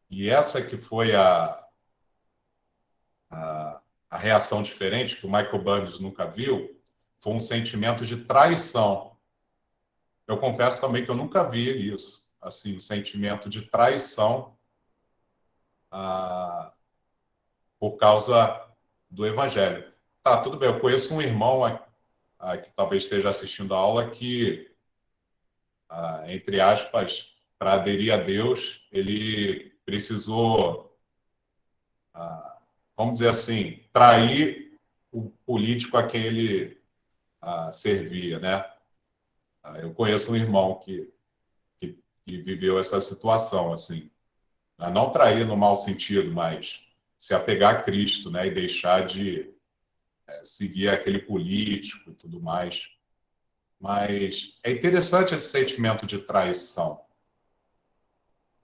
e essa que foi a reação diferente, que o Michael Burns nunca viu, foi um sentimento de traição. Eu confesso também que eu nunca vi isso, assim, um sentimento de traição por causa do Evangelho. Tá, tudo bem, eu conheço um irmão que talvez esteja assistindo a aula que, entre aspas, para aderir a Deus, ele precisou, vamos dizer assim, trair o político a quem ele servia, né? Eu conheço um irmão que viveu essa situação, assim. Não trair no mau sentido, mas se apegar a Cristo, né? E deixar de seguir aquele político e tudo mais. Mas é interessante esse sentimento de traição,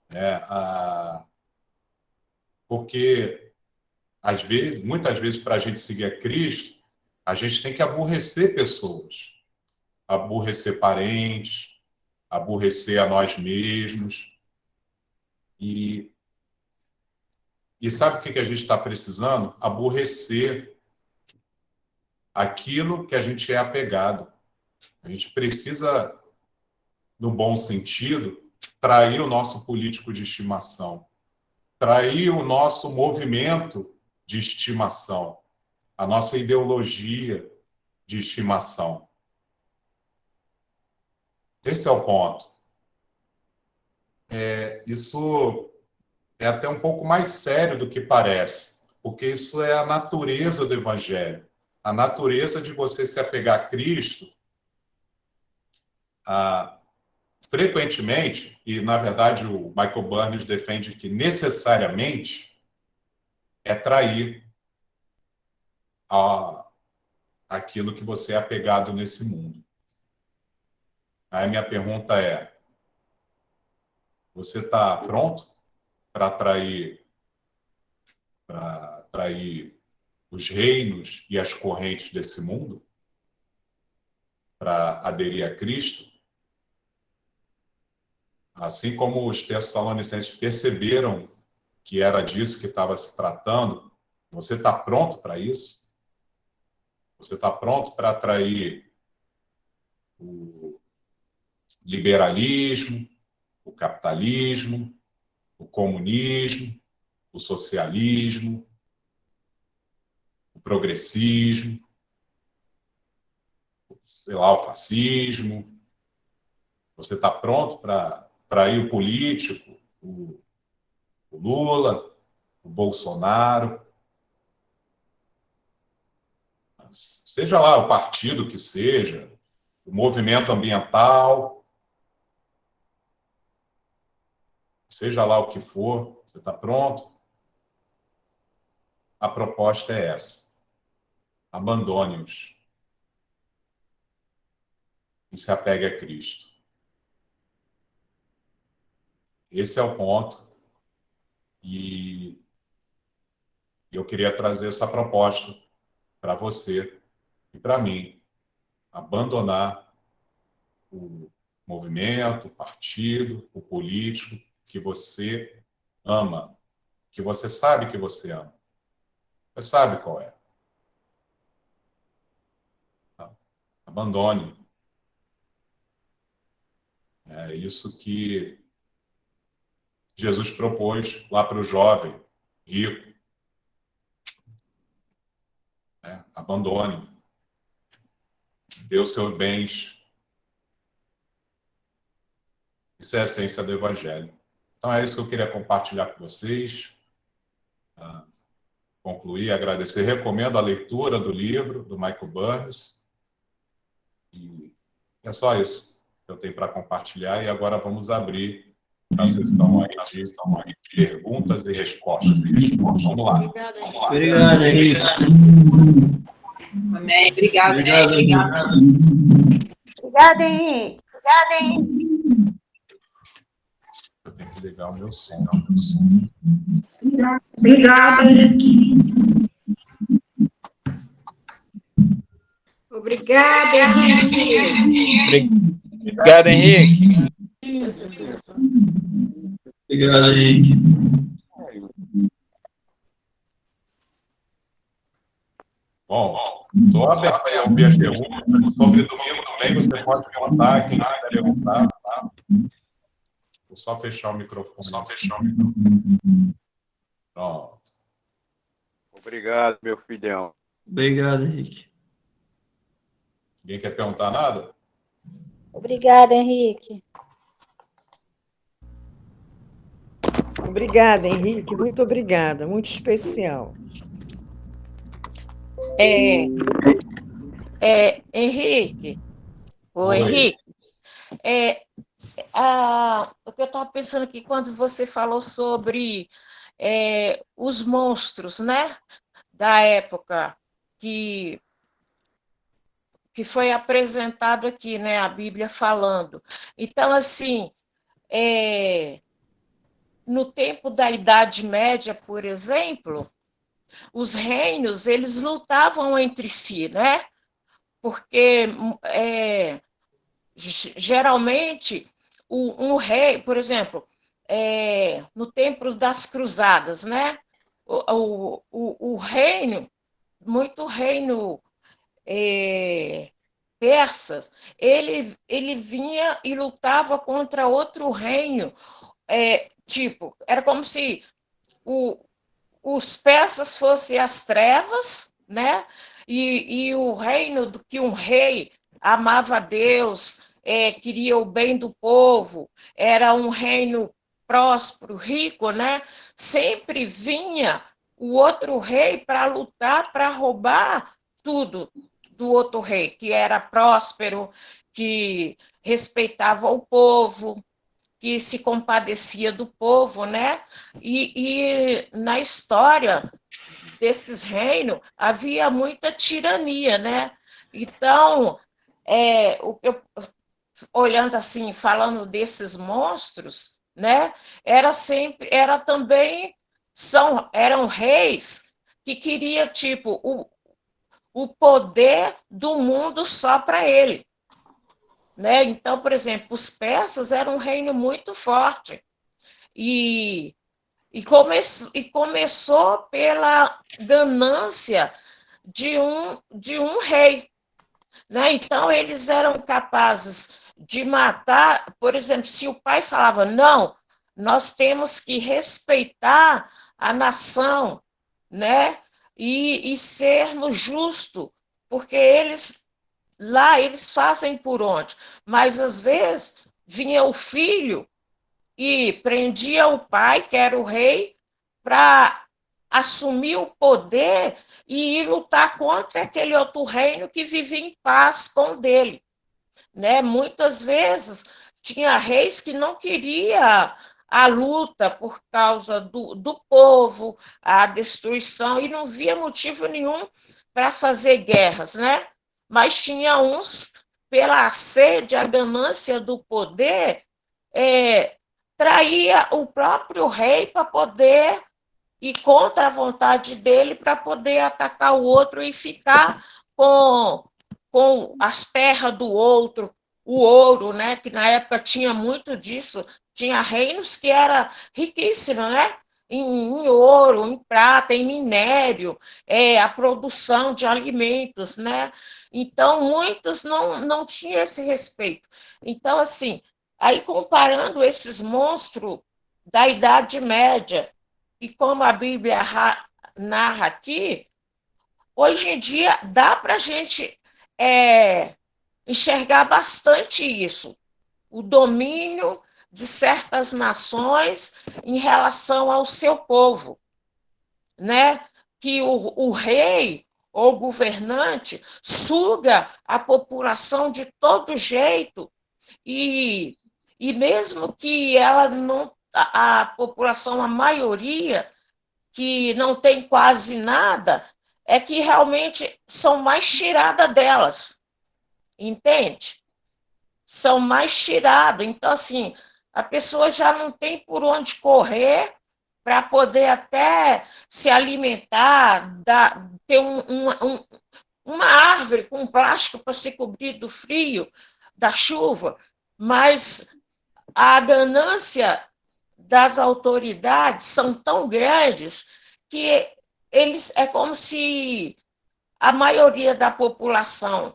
né? Porque, às vezes, muitas vezes, para a gente seguir a Cristo, a gente tem que aborrecer pessoas, aborrecer parentes, aborrecer a nós mesmos. E sabe o que a gente está precisando? Aborrecer aquilo que a gente é apegado. A gente precisa, no bom sentido, trair o nosso político de estimação, trair o nosso movimento de estimação, a nossa ideologia de estimação. Esse é o ponto. Isso é até um pouco mais sério do que parece, porque isso é a natureza do Evangelho. A natureza de você se apegar a Cristo, frequentemente, e na verdade o Michael Burns defende que necessariamente é trair aquilo que você é apegado nesse mundo. Aí minha pergunta é: você está pronto para trair os reinos e as correntes desse mundo? Para aderir a Cristo? Assim como os Tessalonicenses perceberam que era disso que estava se tratando, você está pronto para isso? Você está pronto para atrair o liberalismo, o capitalismo, o comunismo, o socialismo, o progressismo, sei lá, o fascismo? Você está pronto para atrair o político, o Lula, o Bolsonaro? Seja lá o partido que seja, o movimento ambiental, seja lá o que for, você está pronto? A proposta é essa: abandone-os e se apegue a Cristo. Esse é o ponto. E eu queria trazer essa proposta para você e para mim: abandonar o movimento, o partido, o político que você ama, que você sabe que você ama. Você sabe qual é. Abandone. É isso que Jesus propôs lá para o jovem rico. Abandone. Dê os seus bens. Isso é a essência do Evangelho. Então é isso que eu queria compartilhar com vocês. Concluir, agradecer. Recomendo a leitura do livro do Michael Burns. E é só isso que eu tenho para compartilhar. E agora vamos abrir a sessão aí de perguntas e respostas. Vamos lá. Obrigado, Henrique. Amém. Obrigado, Obrigado, Henrique. Obrigada, Henrique. Obrigada, Henrique. Eu tenho que ligar o meu som. Obrigada, Henrique. Obrigada, Henrique. Obrigado, Henrique. Obrigado, Henrique. Bom, estou aberto aí a ouvir as perguntas. Sobre domingo também, você pode perguntar, quem quiser perguntar. Tá? Vou só fechar o microfone. Pronto. Obrigado, meu filhão. Obrigado, Henrique. Ninguém quer perguntar nada? Obrigada, Henrique. Obrigada, Henrique. Muito obrigada. Muito especial. Henrique. Oi. Henrique. O que eu estava pensando aqui quando você falou sobre os monstros, né? Da época que foi apresentado aqui, né? A Bíblia falando. Então, assim, no tempo da Idade Média, por exemplo, os reinos, eles lutavam entre si, né? Porque geralmente um rei, por exemplo, no tempo das cruzadas, né? O reino, muito reino persas, ele vinha e lutava contra outro reino, tipo, era como se os persas fossem as trevas, né? E o reino do que um rei amava a Deus, queria o bem do povo, era um reino próspero, rico, né? Sempre vinha o outro rei para lutar, para roubar tudo do outro rei, que era próspero, que respeitava o povo, que se compadecia do povo, né? E na história desses reinos havia muita tirania, né? Então, olhando assim, falando desses monstros, né? Eram reis que queriam tipo o poder do mundo só para ele. Né? Então, por exemplo, os persas eram um reino muito forte e começou pela ganância de um rei. Né? Então, eles eram capazes de matar, por exemplo, se o pai falava, não, nós temos que respeitar a nação, né? E sermos justos, porque lá eles fazem por onde, mas às vezes vinha o filho e prendia o pai, que era o rei, para assumir o poder e ir lutar contra aquele outro reino que vivia em paz com o dele. Né? Muitas vezes tinha reis que não queria a luta por causa do povo, a destruição, e não via motivo nenhum para fazer guerras, né? Mas tinha uns, pela sede, a ganância do poder, traía o próprio rei para poder ir contra a vontade dele, para poder atacar o outro e ficar com as terras do outro, o ouro, né? Que na época tinha muito disso, tinha reinos que era riquíssimo, né? Em ouro, em prata, em minério, a produção de alimentos, né? Então, muitos não tinham esse respeito. Então, assim, aí comparando esses monstros da Idade Média, e como a Bíblia narra aqui, hoje em dia dá para a gente enxergar bastante isso, o domínio de certas nações em relação ao seu povo, né? Que o rei ou governante suga a população de todo jeito e mesmo que ela não, a população, a maioria, que não tem quase nada, é que realmente são mais tiradas delas, entende? São mais tiradas. Então, assim, a pessoa já não tem por onde correr para poder até se alimentar, ter uma árvore com plástico para se cobrir do frio, da chuva, mas a ganância das autoridades são tão grandes que eles é como se a maioria da população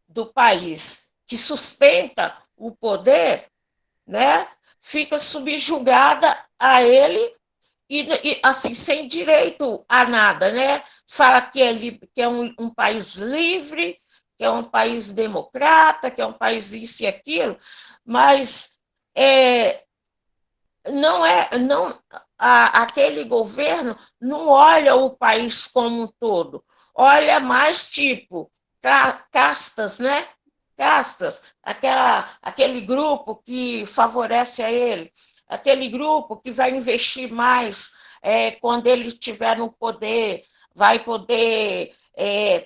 do país que sustenta o poder, né, fica subjugada a ele e assim, sem direito a nada, né? Fala que é um país livre, que é um país democrata, que é um país isso e aquilo, mas aquele governo não olha o país como um todo, olha mais tipo castas, né? Castas, aquele grupo que favorece a ele, aquele grupo que vai investir mais quando ele estiver no poder, vai poder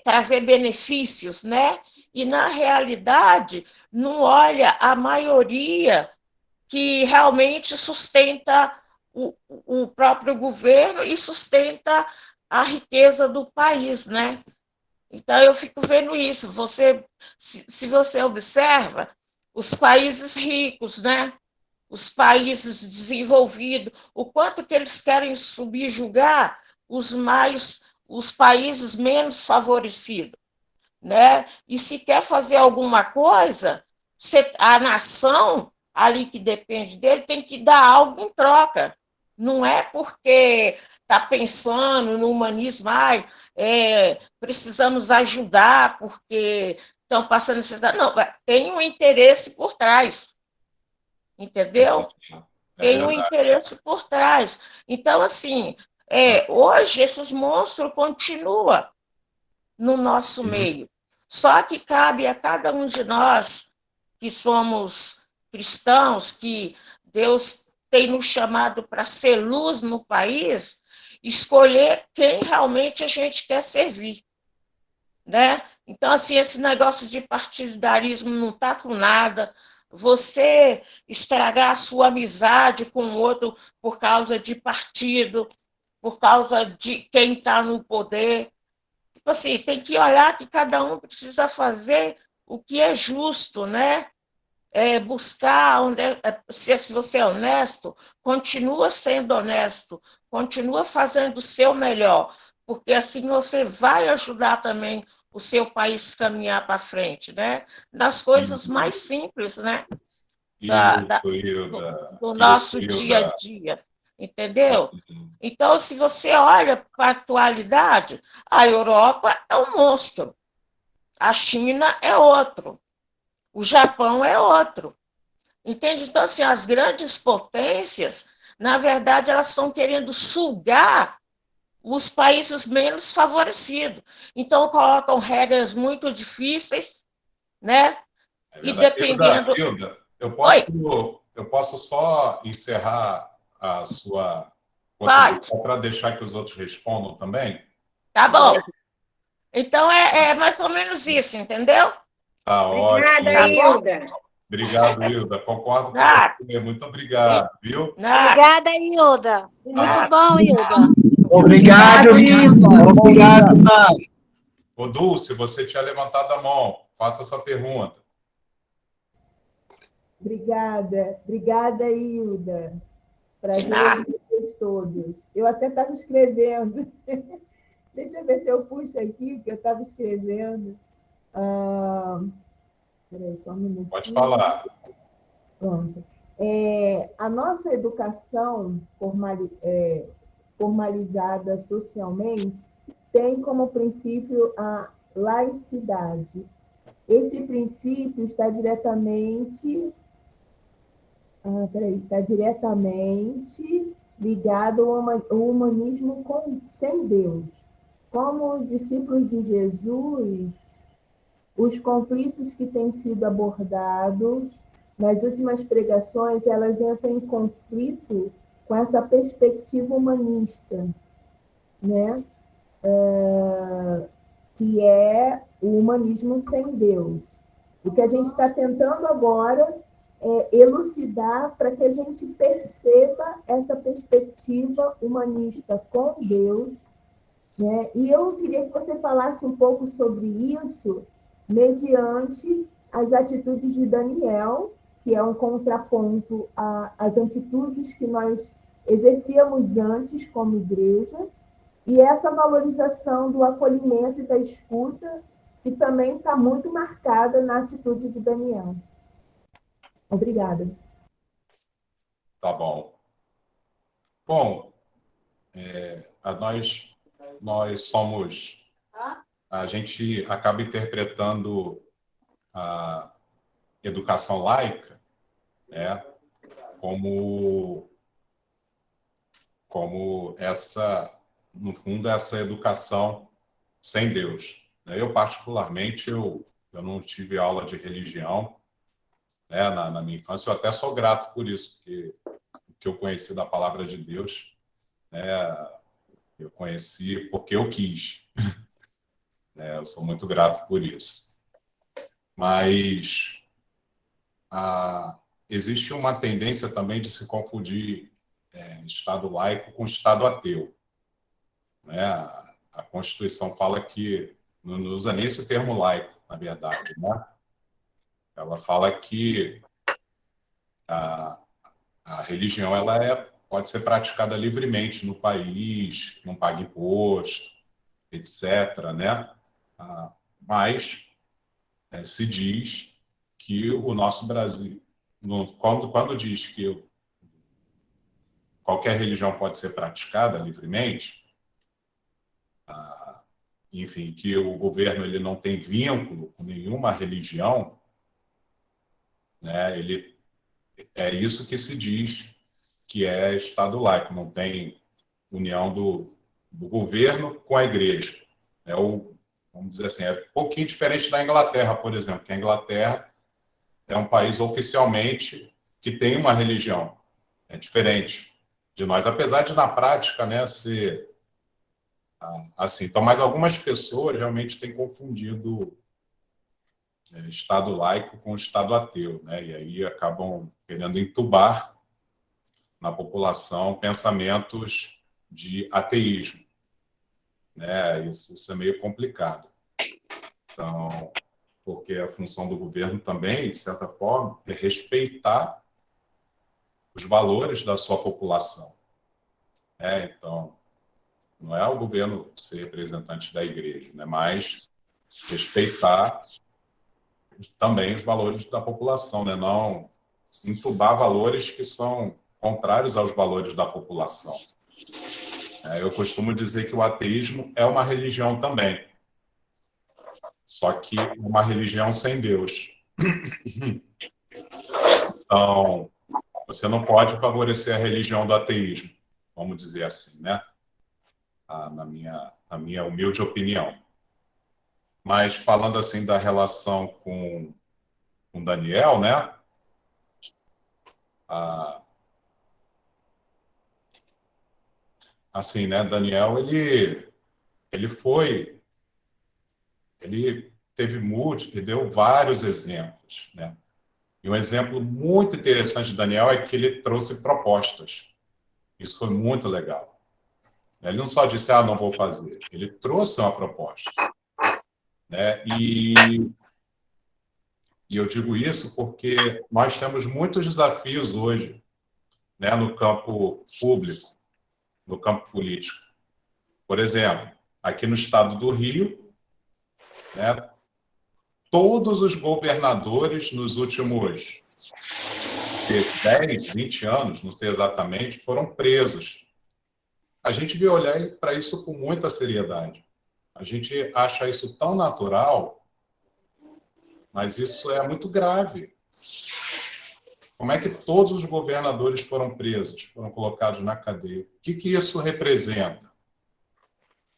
trazer benefícios, né? E, na realidade, não olha a maioria que realmente sustenta o próprio governo e sustenta a riqueza do país, né? Então, eu fico vendo isso. Se você observa, os países ricos, né? Os países desenvolvidos, o quanto que eles querem subjugar os países menos favorecidos, né? E se quer fazer alguma coisa, a nação ali que depende dele tem que dar algo em troca. Não é porque está pensando no humanismo, precisamos ajudar porque estão passando necessidade. Não, tem um interesse por trás, entendeu? Tem um interesse por trás. Então, assim, hoje esses monstros continuam no nosso meio. Só que cabe a cada um de nós que somos cristãos, que Deus tem nos chamado para ser luz no país, escolher quem realmente a gente quer servir, né? Então, assim, esse negócio de partidarismo não está com nada. Você estragar a sua amizade com o outro por causa de partido, por causa de quem está no poder. Tipo assim, tem que olhar que cada um precisa fazer o que é justo, né? Buscar, se você é honesto, continua sendo honesto, continua fazendo o seu melhor, porque assim você vai ajudar também o seu país caminhar para frente, né? Nas coisas mais simples, né? Do nosso dia a dia, entendeu? Então, se você olha para a atualidade, a Europa é um monstro, a China é outro, o Japão é outro. Entende? Então, assim, as grandes potências, na verdade, elas estão querendo sugar os países menos favorecidos. Então, colocam regras muito difíceis, né? E dependendo... Hilda, eu posso só encerrar a sua contribuição para deixar que os outros respondam também? Tá bom. Então, é mais ou menos isso, entendeu? Tá Obrigada, ótimo. Hilda. Obrigado, Hilda. Concordo com você. Muito obrigado, viu? Obrigada, Hilda. Muito bom, Hilda. Obrigado, Hilda. Obrigado, Mari. Ô, Dulce, você tinha levantado a mão. Faça a sua pergunta. Obrigada, Hilda. Prazer em vocês todos. Eu até estava escrevendo. Deixa eu ver se eu puxo aqui o que eu estava escrevendo. Peraí, só um minutinho. Pode falar. Pronto. A nossa educação formalizada socialmente tem como princípio a laicidade. Esse princípio está diretamente ligado ao humanismo sem Deus. Como discípulos de Jesus, os conflitos que têm sido abordados nas últimas pregações, elas entram em conflito com essa perspectiva humanista, né? Que é o humanismo sem Deus. O que a gente está tentando agora é elucidar para que a gente perceba essa perspectiva humanista com Deus, né? E eu queria que você falasse um pouco sobre isso mediante as atitudes de Daniel, que é um contraponto às atitudes que nós exercíamos antes como igreja, e essa valorização do acolhimento e da escuta, que também está muito marcada na atitude de Daniel. Obrigada. Tá bom. Bom, nós somos... A gente acaba interpretando a educação laica, né, como essa, no fundo, essa educação sem Deus. Eu, particularmente, eu não tive aula de religião, né, na minha infância. Eu até sou grato por isso, porque o que eu conheci da palavra de Deus, né, eu conheci porque eu quis. Eu sou muito grato por isso. Mas existe uma tendência também de se confundir Estado laico com Estado ateu. Né? A Constituição fala que, não usa nem esse termo laico, na verdade, né? Ela fala que a religião pode ser praticada livremente no país, não paga imposto, etc., né? Mas se diz que o nosso Brasil, quando diz que qualquer religião pode ser praticada livremente, enfim, que o governo ele não tem vínculo com nenhuma religião, né? É isso que se diz que é Estado laico, não tem união do governo com a igreja. Vamos dizer assim, é um pouquinho diferente da Inglaterra, por exemplo, que a Inglaterra é um país oficialmente que tem uma religião. É diferente de nós, apesar de, na prática, né, ser assim. Então, mas algumas pessoas realmente têm confundido Estado laico com Estado ateu, né? E aí acabam querendo entubar na população pensamentos de ateísmo. Né? Isso é meio complicado. Então, porque a função do governo também, de certa forma, é respeitar os valores da sua população. Então, não é o governo ser representante da igreja, né? Mas respeitar também os valores da população, né? Não entubar valores que são contrários aos valores da população. Eu costumo dizer que o ateísmo é uma religião também, só que uma religião sem Deus. Então, você não pode favorecer a religião do ateísmo, vamos dizer assim, né? Na minha humilde opinião. Mas falando assim da relação com Daniel, né? Assim, né? Daniel, ele deu vários exemplos, né? E um exemplo muito interessante de Daniel é que ele trouxe propostas. Isso foi muito legal. Ele não só disse, não vou fazer. Ele trouxe uma proposta. Né? E eu digo isso porque nós temos muitos desafios hoje, né, no campo público, no campo político. Por exemplo, aqui no estado do Rio, né, todos os governadores nos últimos 10, 20 anos, não sei exatamente, foram presos. A gente devia olhar para isso com muita seriedade. A gente acha isso tão natural, mas isso é muito grave. Como é que todos os governadores foram presos, foram colocados na cadeia? O que isso representa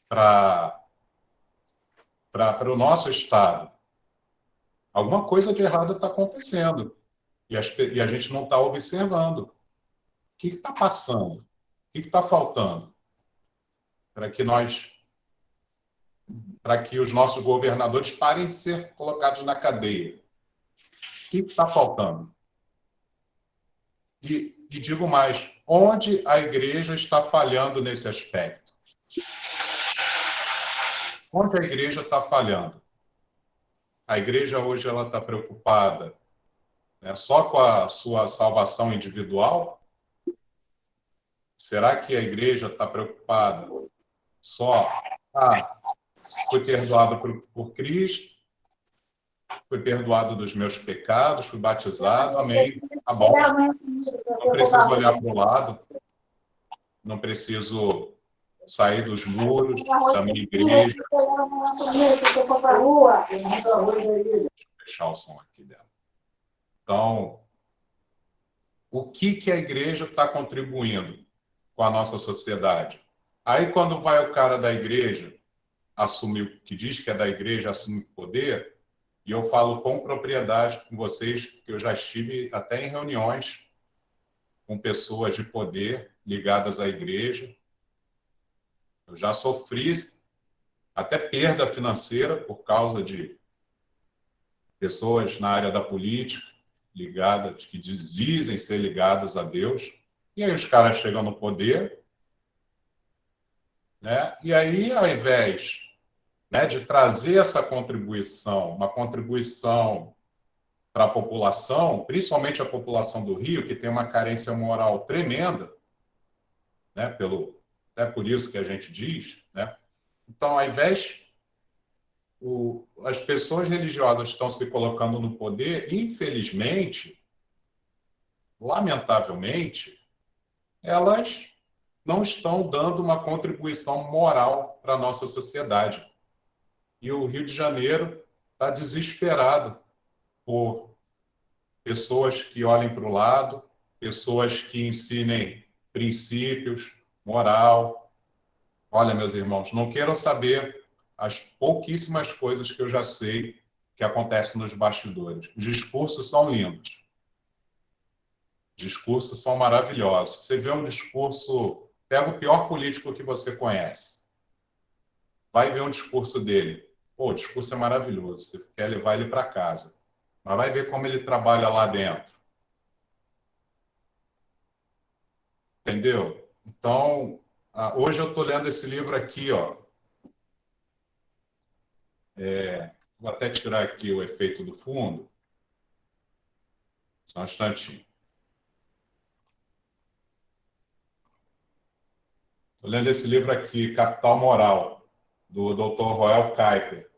para o nosso Estado? Alguma coisa de errado está acontecendo e a gente não está observando. O que está passando? O que está faltando para que os nossos governadores parem de ser colocados na cadeia? O que está faltando? E digo mais, onde a igreja está falhando nesse aspecto? Onde a igreja está falhando? A igreja hoje ela está preocupada né, só com a sua salvação individual? Será que a igreja está preocupada só? Fui perdoado por Cristo, fui perdoado dos meus pecados, fui batizado, amém. Tá bom. Não preciso olhar para o lado, não preciso sair dos muros da minha igreja. Deixa eu fechar o som aqui dela. Então, o que a igreja está contribuindo com a nossa sociedade? Aí, quando vai o cara da igreja, que diz que é da igreja, assume poder, e eu falo com propriedade com vocês, que eu já estive até em reuniões com pessoas de poder ligadas à igreja. Eu já sofri até perda financeira por causa de pessoas na área da política, ligadas, que dizem ser ligadas a Deus. E aí os caras chegam no poder, né? E aí, ao invés, né, de trazer essa contribuição, uma contribuição para a população, principalmente a população do Rio, que tem uma carência moral tremenda, né, até por isso que a gente diz, né? Então, ao invés, as pessoas religiosas estão se colocando no poder, infelizmente, lamentavelmente, elas não estão dando uma contribuição moral para a nossa sociedade. E o Rio de Janeiro está desesperado por pessoas que olhem para o lado, pessoas que ensinem princípios, moral. Olha, meus irmãos, não queiram saber as pouquíssimas coisas que eu já sei que acontecem nos bastidores. Os discursos são lindos. Os discursos são maravilhosos. Você vê um discurso... Pega o pior político que você conhece. Vai ver um discurso dele. Pô, o discurso é maravilhoso. Você quer levar ele para casa. Mas vai ver como ele trabalha lá dentro. Entendeu? Então, hoje eu estou lendo esse livro aqui, ó. Vou até tirar aqui o efeito do fundo. Só um instantinho. Estou lendo esse livro aqui, Capital Moral, do Dr. Roel Kuyper.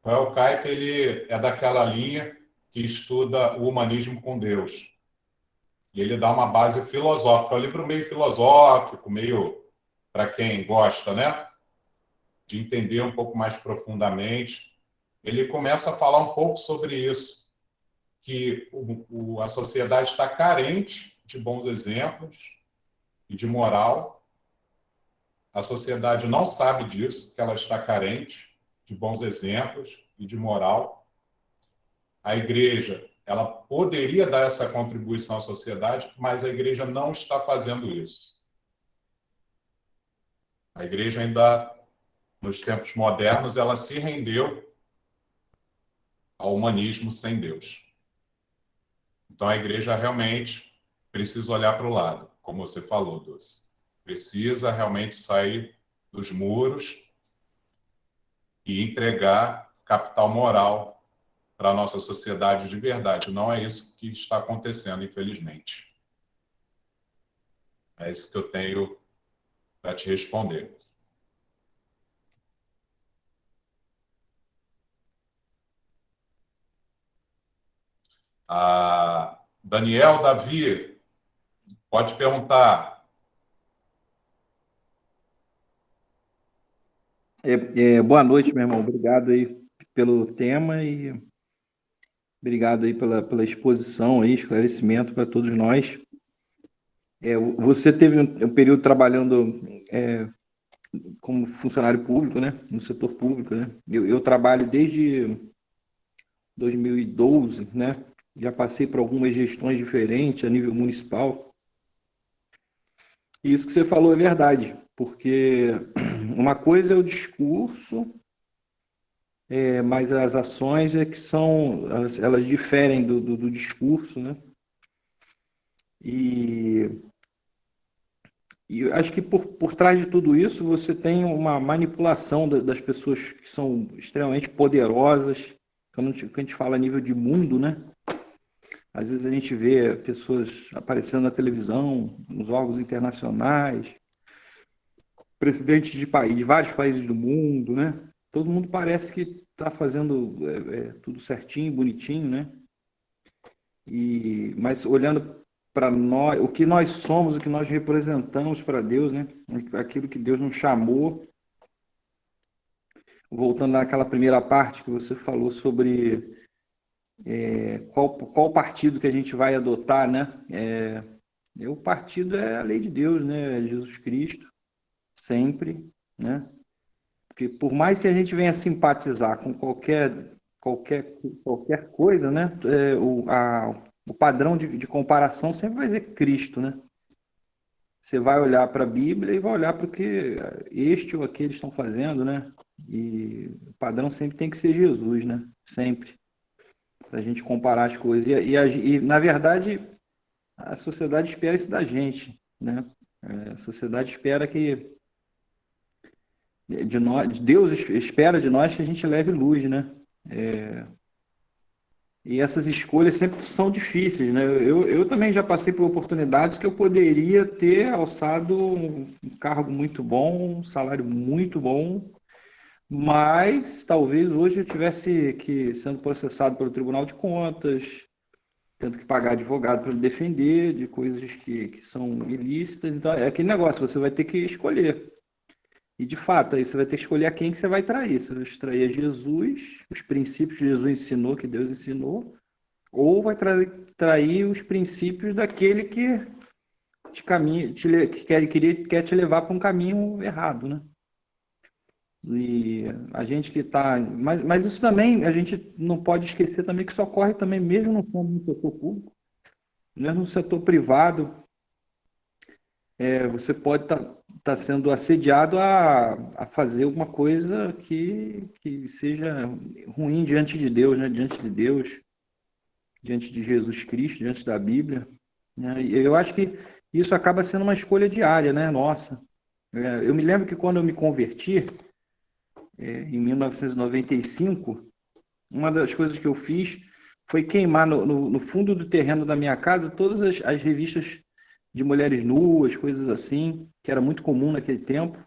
Roel Kuyper, ele é daquela linha que estuda o humanismo com Deus. E ele dá uma base filosófica. É um livro meio filosófico, meio para quem gosta, né? De entender um pouco mais profundamente. Ele começa a falar um pouco sobre isso, que a sociedade está carente de bons exemplos e de moral. A sociedade não sabe disso, que ela está carente de bons exemplos e de moral. A igreja, ela poderia dar essa contribuição à sociedade, mas a igreja não está fazendo isso. A igreja ainda, nos tempos modernos, ela se rendeu ao humanismo sem Deus. Então, a igreja realmente precisa olhar para o lado, como você falou, Dulce. Precisa realmente sair dos muros e entregar capital moral para a nossa sociedade de verdade. Não é isso que está acontecendo, infelizmente. É isso que eu tenho para te responder. Daniel, Davi, pode perguntar. Boa noite, meu irmão. Obrigado aí pelo tema e obrigado aí pela exposição aí, esclarecimento para todos nós. Você teve um período trabalhando como funcionário público, né? No setor público, né? Eu trabalho desde 2012, né? Já passei por algumas gestões diferentes a nível municipal. E isso que você falou é verdade, porque uma coisa é o discurso, mas as ações elas diferem do discurso, né? E acho que por trás de tudo isso você tem uma manipulação das pessoas que são extremamente poderosas, quando a gente fala a nível de mundo, né? Às vezes a gente vê pessoas aparecendo na televisão, nos órgãos internacionais, presidentes de vários países do mundo, né? Todo mundo parece que está fazendo tudo certinho, bonitinho, né? Mas olhando para nós, o que nós somos, o que nós representamos para Deus, né? Aquilo que Deus nos chamou. Voltando naquela primeira parte que você falou sobre qual partido que a gente vai adotar, né? O partido é a lei de Deus, né? É Jesus Cristo, sempre, né? Porque por mais que a gente venha simpatizar com qualquer coisa, né? O padrão de comparação sempre vai ser Cristo, né? Você vai olhar para a Bíblia e vai olhar para o que este ou aquele estão fazendo, né? E o padrão sempre tem que ser Jesus, né? Sempre. Para a gente comparar as coisas. E, na verdade, a sociedade espera isso da gente, né? A sociedade espera que Deus espera de nós que a gente leve luz, né? E essas escolhas sempre são difíceis, né? Eu também já passei por oportunidades que eu poderia ter alçado um cargo muito bom, um salário muito bom, mas talvez hoje eu tivesse sendo processado pelo Tribunal de Contas, tendo que pagar advogado para me defender de coisas que são ilícitas. Então é aquele negócio, você vai ter que escolher. E de fato, aí você vai ter que escolher a quem que você vai trair. Você vai trair a Jesus, os princípios que Jesus ensinou, que Deus ensinou, ou vai trair os princípios daquele que quer te levar para um caminho errado, né? E a gente que está... Mas isso também, a gente não pode esquecer também que isso ocorre também mesmo no setor público, mesmo no setor privado. Você pode estar sendo assediado a fazer alguma coisa que seja ruim diante de Deus, né? Diante de Deus, diante de Jesus Cristo, diante da Bíblia, né? E eu acho que isso acaba sendo uma escolha diária, né? Nossa. Eu me lembro que quando eu me converti, em 1995, uma das coisas que eu fiz foi queimar no fundo do terreno da minha casa todas as revistas de mulheres nuas, coisas assim, que era muito comum naquele tempo.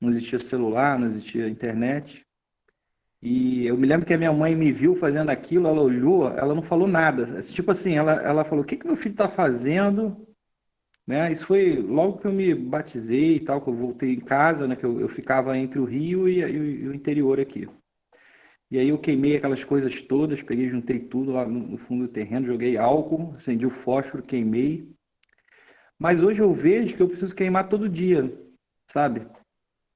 Não existia celular, não existia internet. E eu me lembro que a minha mãe me viu fazendo aquilo, ela olhou, ela não falou nada. Tipo assim, ela falou, o que meu filho está fazendo? Né? Isso foi logo que eu me batizei e tal, que eu voltei em casa, né? Que eu ficava entre o Rio e o interior aqui. E aí eu queimei aquelas coisas todas, juntei tudo lá no fundo do terreno, joguei álcool, acendi o fósforo, queimei. Mas hoje eu vejo que eu preciso queimar todo dia, sabe?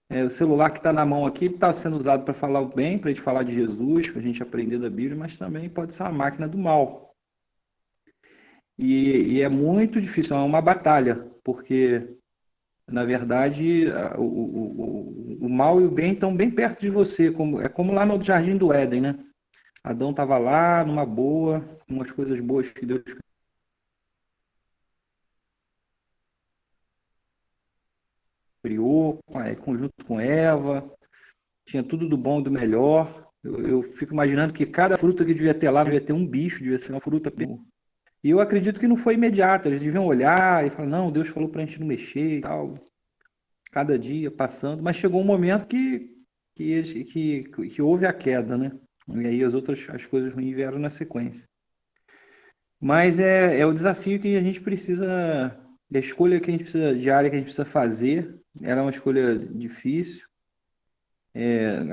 O celular que está na mão aqui está sendo usado para falar o bem, para a gente falar de Jesus, para a gente aprender da Bíblia, mas também pode ser uma máquina do mal. E é muito difícil, é uma batalha, porque, na verdade, o mal e o bem estão bem perto de você, é como lá no Jardim do Éden, né? Adão estava lá, numa boa, com umas coisas boas que Deus criou, junto com Eva, tinha tudo do bom e do melhor. Eu fico imaginando que cada fruta que devia ter lá, devia ter um bicho, devia ser uma fruta. E eu acredito que não foi imediato, eles deviam olhar e falar, não, Deus falou para a gente não mexer e tal. Cada dia passando, mas chegou um momento que houve a queda, né? E aí as coisas ruins vieram na sequência. Mas é o desafio que a gente precisa, a escolha que a gente precisa, diária que a gente precisa fazer. Era uma escolha difícil.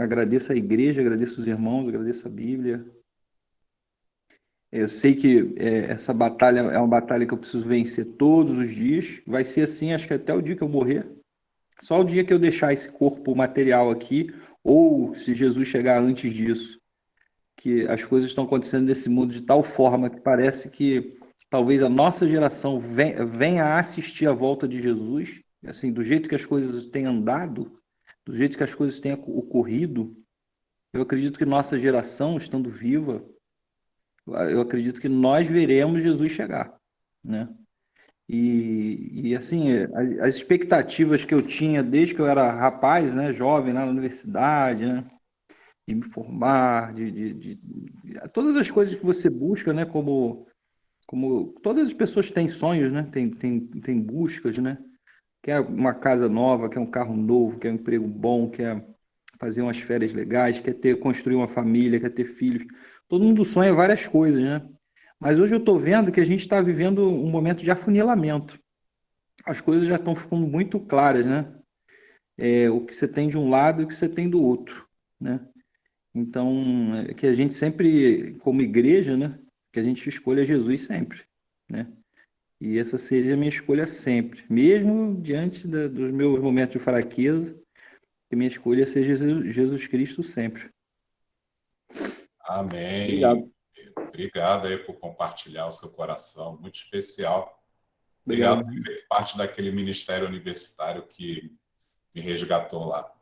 Agradeço a igreja, agradeço os irmãos, agradeço a Bíblia. Eu sei que essa batalha é uma batalha que eu preciso vencer todos os dias. Vai ser assim, acho que até o dia que eu morrer. Só o dia que eu deixar esse corpo material aqui, ou se Jesus chegar antes disso, que as coisas estão acontecendo nesse mundo de tal forma que parece que talvez a nossa geração venha a assistir a volta de Jesus, assim, do jeito que as coisas têm andado, do jeito que as coisas têm ocorrido. Eu acredito que nossa geração, estando viva, eu acredito que nós veremos Jesus chegar, né? E assim, as expectativas que eu tinha desde que eu era rapaz, né, jovem, lá na universidade, né, de me formar, de todas as coisas que você busca, né, como como todas as pessoas têm sonhos, né? Tem buscas, né? Quer uma casa nova, quer um carro novo, quer um emprego bom, quer fazer umas férias legais, construir uma família, quer ter filhos. Todo mundo sonha várias coisas, né? Mas hoje eu estou vendo que a gente está vivendo um momento de afunilamento. As coisas já estão ficando muito claras, né? O que você tem de um lado e o que você tem do outro, né? Então, que a gente sempre, como igreja, né? Que a gente escolha Jesus sempre, né? E essa seja a minha escolha sempre, mesmo diante dos meus momentos de fraqueza, que minha escolha seja Jesus Cristo sempre. Amém. Obrigado. Obrigado aí por compartilhar o seu coração, muito especial. Obrigado. Obrigado por ter feito parte daquele ministério universitário que me resgatou lá.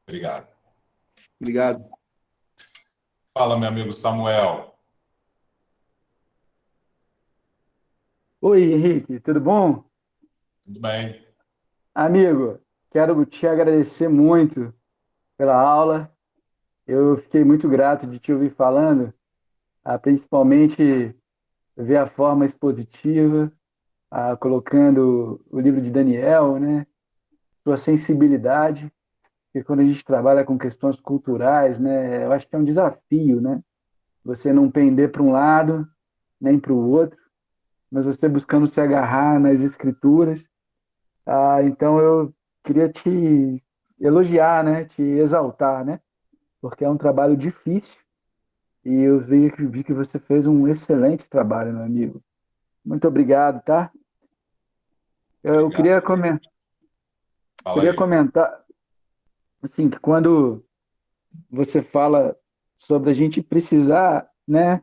Obrigado. Obrigado. Fala, meu amigo Samuel. Oi, Henrique, tudo bom? Tudo bem? Amigo, quero te agradecer muito pela aula. Eu fiquei muito grato de te ouvir falando, principalmente ver a forma expositiva, colocando o livro de Daniel, né? Sua sensibilidade, porque quando a gente trabalha com questões culturais, né, eu acho que é um desafio, né? Você não pender para um lado, nem para o outro, mas você buscando se agarrar nas escrituras. Então eu queria te elogiar, né? Te exaltar, né? Porque é um trabalho difícil e eu vi que você fez um excelente trabalho, meu amigo. Muito obrigado, tá? Eu Obrigado. Fala queria aí. comentar, assim, que quando você fala sobre a gente precisar, né?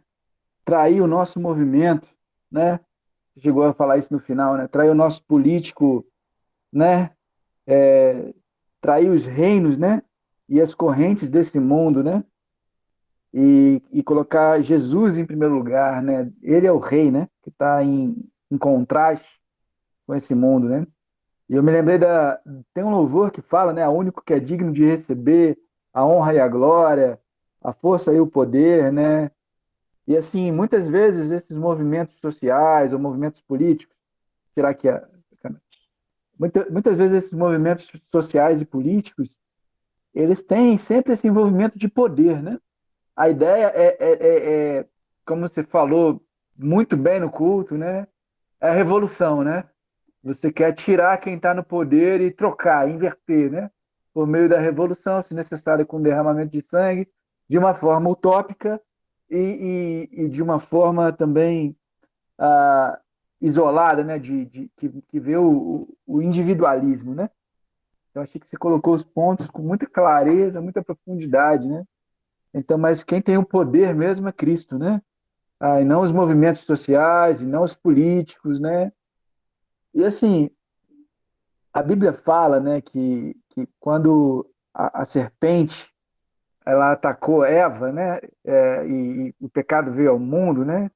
Trair o nosso movimento, né? Você chegou a falar isso no final, né? Trair o nosso político, né? Trair os reinos, né? E as correntes desse mundo, né? E colocar Jesus em primeiro lugar, né? Ele é o rei, né? Que está em contraste com esse mundo, né? E eu me lembrei tem um louvor que fala, né? O único que é digno de receber a honra e a glória, a força e o poder, né? E assim, muitas vezes esses movimentos sociais ou movimentos políticos, tirar aqui muitas vezes esses movimentos sociais e políticos, eles têm sempre esse envolvimento de poder, né? A ideia como você falou muito bem no culto, né? É a revolução, né? Você quer tirar quem está no poder e trocar, inverter, né? Por meio da revolução, se necessário, com derramamento de sangue, de uma forma utópica e de uma forma também ah, isolada, né? Que vê o individualismo, né? Eu achei que você colocou os pontos com muita clareza, muita profundidade, né? Então, mas quem tem o poder mesmo é Cristo, né? E não os movimentos sociais, e não os políticos, né? E assim, a Bíblia fala, né, que quando a serpente ela atacou Eva, né, e o pecado veio ao mundo, né?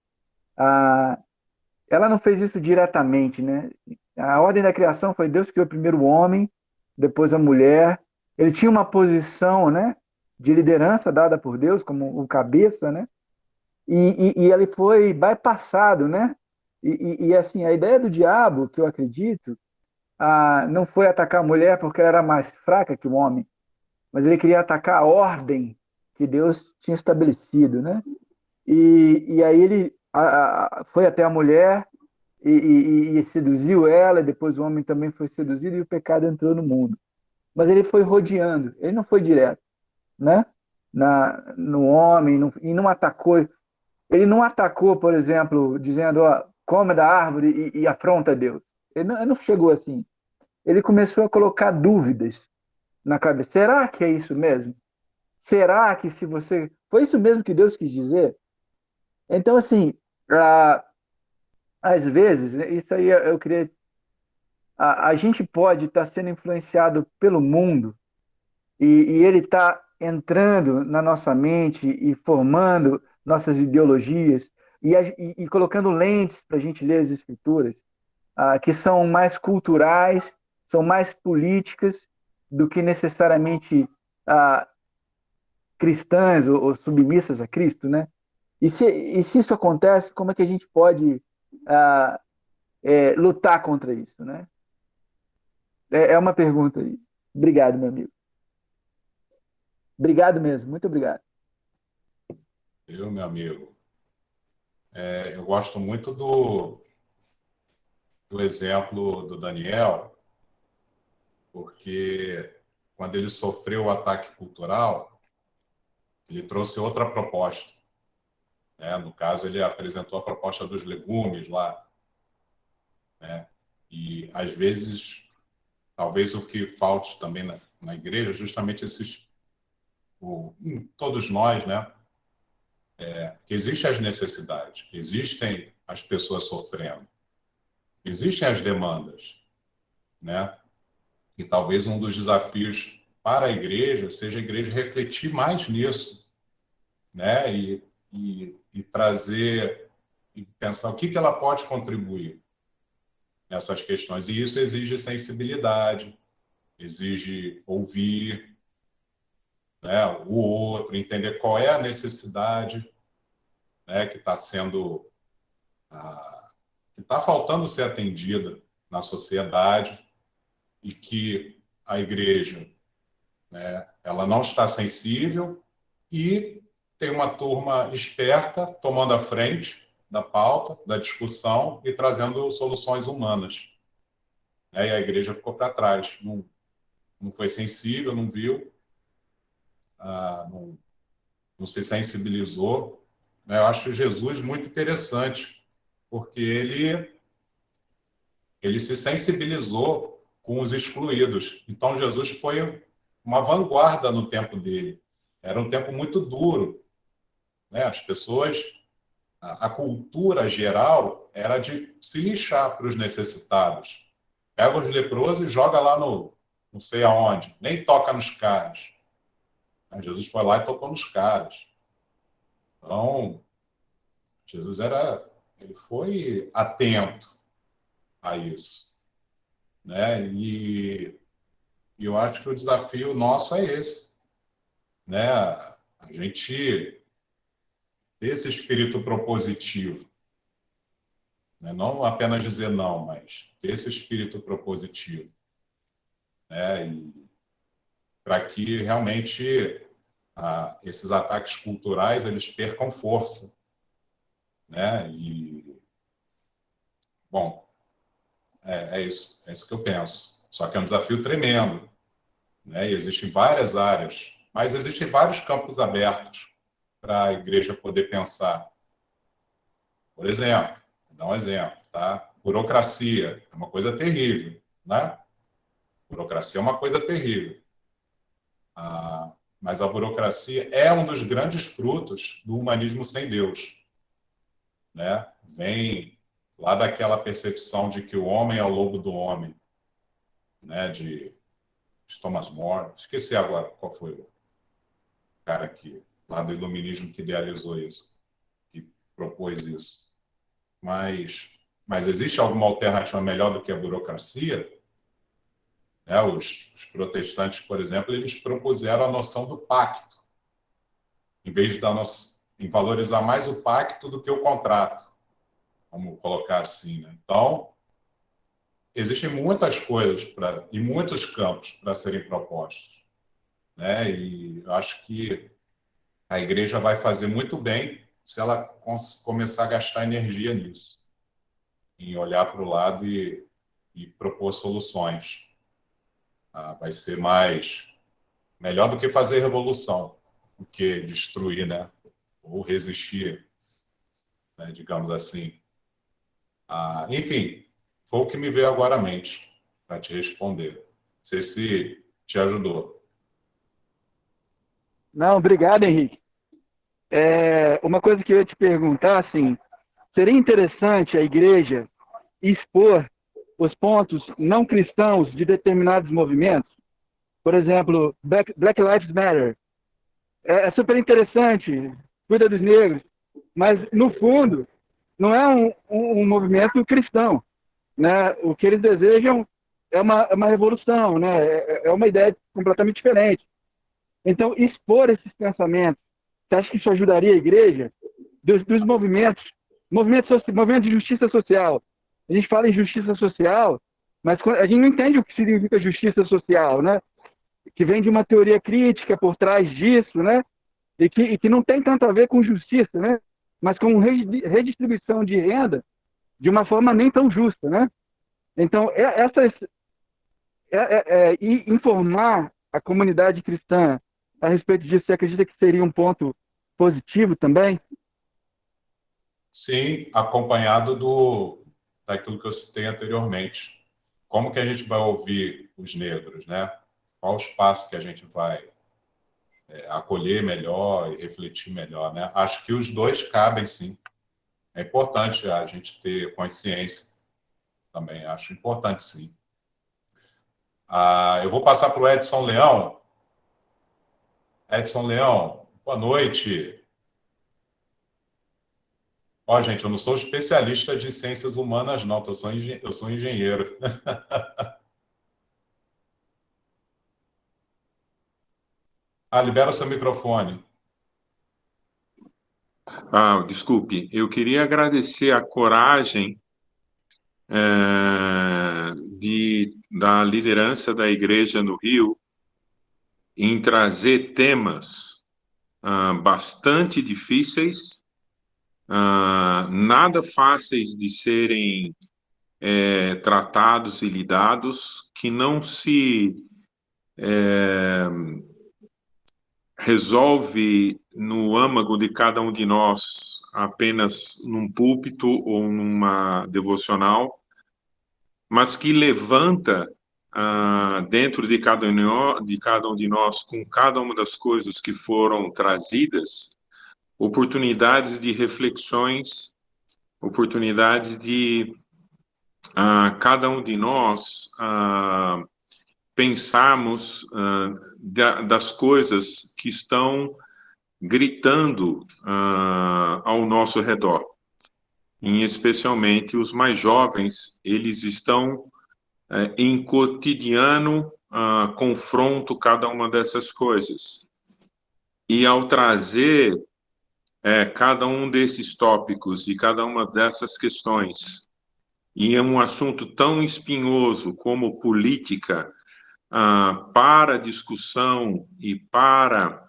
Ah, ela não fez isso diretamente, né? A ordem da criação foi Deus que criou primeiro o homem, depois a mulher. Ele tinha uma posição, né, de liderança dada por Deus como o cabeça, né? E ele foi bypassado, né? Assim, a ideia do diabo, que eu acredito, não foi atacar a mulher porque ela era mais fraca que o homem, mas ele queria atacar a ordem que Deus tinha estabelecido, né? E aí ele foi até a mulher e seduziu ela, e depois o homem também foi seduzido e o pecado entrou no mundo. Mas ele foi rodeando, ele não foi direto, né? No homem, e não atacou. Ele não atacou, por exemplo, dizendo, ó, come da árvore e afronta Deus. Ele não chegou assim. Ele começou a colocar dúvidas na cabeça. Será que é isso mesmo? Será que se você... Foi isso mesmo que Deus quis dizer? Então, assim, às vezes, isso aí eu queria... A gente pode estar sendo influenciado pelo mundo e ele está entrando na nossa mente e formando nossas ideologias e colocando lentes para a gente ler as escrituras, que são mais culturais, são mais políticas do que necessariamente cristãs ou submissas a Cristo, né? E se isso acontece, como é que a gente pode lutar contra isso, né? É uma pergunta aí. Obrigado, meu amigo. Obrigado mesmo, muito obrigado. Meu amigo, eu gosto muito do exemplo do Daniel, porque quando ele sofreu o ataque cultural, ele trouxe outra proposta, né? No caso, ele apresentou a proposta dos legumes lá, né? E, às vezes, talvez o que falte também na igreja, justamente em todos nós, né? Que existem as necessidades, existem as pessoas sofrendo, existem as demandas, né? E talvez um dos desafios para a igreja seja a igreja refletir mais nisso, né? E trazer e pensar o que ela pode contribuir nessas questões. E isso exige sensibilidade, exige ouvir, né, o outro, entender qual é a necessidade, né, que está faltando ser atendida na sociedade e que a igreja, né, ela não está sensível e tem uma turma esperta tomando a frente da pauta, da discussão e trazendo soluções humanas. E a igreja ficou para trás, não foi sensível, não viu, não se sensibilizou. Eu acho Jesus muito interessante, porque ele se sensibilizou com os excluídos. Então, Jesus foi uma vanguarda no tempo dele. Era um tempo muito duro, né? As pessoas, a cultura geral era de se lixar para os necessitados. Pega os leprosos e joga lá no não sei aonde, nem toca nos caras. Jesus foi lá e tocou nos caras. Então, Jesus ele foi atento a isso, né? E eu acho que o desafio nosso é esse, né? A gente ter esse espírito propositivo, né? Não apenas dizer não, mas ter esse espírito propositivo, né? E para que realmente esses ataques culturais eles percam força, né? E bom, é isso que eu penso. Só que é um desafio tremendo, né? E existem várias áreas, mas existem vários campos abertos para a igreja poder pensar. Por exemplo, vou dar um exemplo, tá? Burocracia é uma coisa terrível, né? Burocracia é uma coisa terrível. Mas a burocracia é um dos grandes frutos do humanismo sem Deus, né? Vem lá daquela percepção de que o homem é o lobo do homem, né? De Thomas More. Esqueci agora qual foi o cara que lá do iluminismo que idealizou isso, que propôs isso. Mas existe alguma alternativa melhor do que a burocracia? Os protestantes, por exemplo, eles propuseram a noção do pacto, em vez em valorizar mais o pacto do que o contrato, vamos colocar assim, né? Então, existem muitas coisas e muitos campos para serem propostos, né? E eu acho que a igreja vai fazer muito bem se ela começar a gastar energia nisso, em olhar para o lado e propor soluções. Vai ser melhor do que fazer revolução, do que destruir, né? Ou resistir, né? Digamos assim. Enfim, foi o que me veio agora à mente para te responder. Não sei se te ajudou. Não, obrigado, Henrique. Uma coisa que eu ia te perguntar, assim, seria interessante a igreja expor os pontos não cristãos de determinados movimentos? Por exemplo, Black Lives Matter. É super interessante, cuida dos negros, mas, no fundo, não é um movimento cristão, né? O que eles desejam é uma revolução, né? É uma ideia completamente diferente. Então, expor esses pensamentos, você acha que isso ajudaria a igreja? Dos movimentos movimento de justiça social. A gente fala em justiça social, mas a gente não entende o que significa justiça social, né? Que vem de uma teoria crítica por trás disso, né? E que não tem tanto a ver com justiça, né? Mas com redistribuição de renda de uma forma nem tão justa, né? Então, e informar a comunidade cristã a respeito disso, você acredita que seria um ponto positivo também? Sim, acompanhado daquilo que eu citei anteriormente. Como que a gente vai ouvir os negros, né? Qual o espaço que a gente vai acolher melhor e refletir melhor, né? Acho que os dois cabem, sim. É importante a gente ter consciência também, acho importante, sim. Eu vou passar para o Edson Leão. Edson Leão, boa noite. Ó, gente, eu não sou especialista de ciências humanas, não. Eu sou engenheiro. Libera seu microfone. Desculpe, eu queria agradecer a coragem da liderança da Igreja no Rio em trazer temas bastante difíceis, nada fáceis de serem tratados e lidados, que não se resolve no âmago de cada um de nós apenas num púlpito ou numa devocional, mas que levanta dentro de cada um de nós, com cada uma das coisas que foram trazidas, oportunidades de reflexões, oportunidades de cada um de nós pensarmos das coisas que estão gritando ao nosso redor. E especialmente os mais jovens, eles estão em cotidiano confronto cada uma dessas coisas. E ao trazer cada um desses tópicos e cada uma dessas questões, e é um assunto tão espinhoso como política, para discussão e para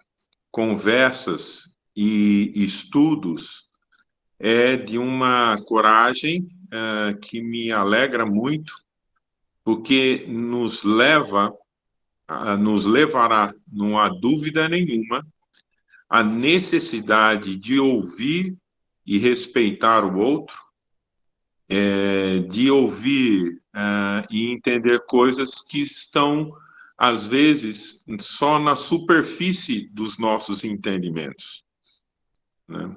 conversas e estudos, é de uma coragem que me alegra muito, porque nos levará, não há dúvida nenhuma, a necessidade de ouvir e respeitar o outro, de ouvir e entender coisas que estão, às vezes, só na superfície dos nossos entendimentos, né?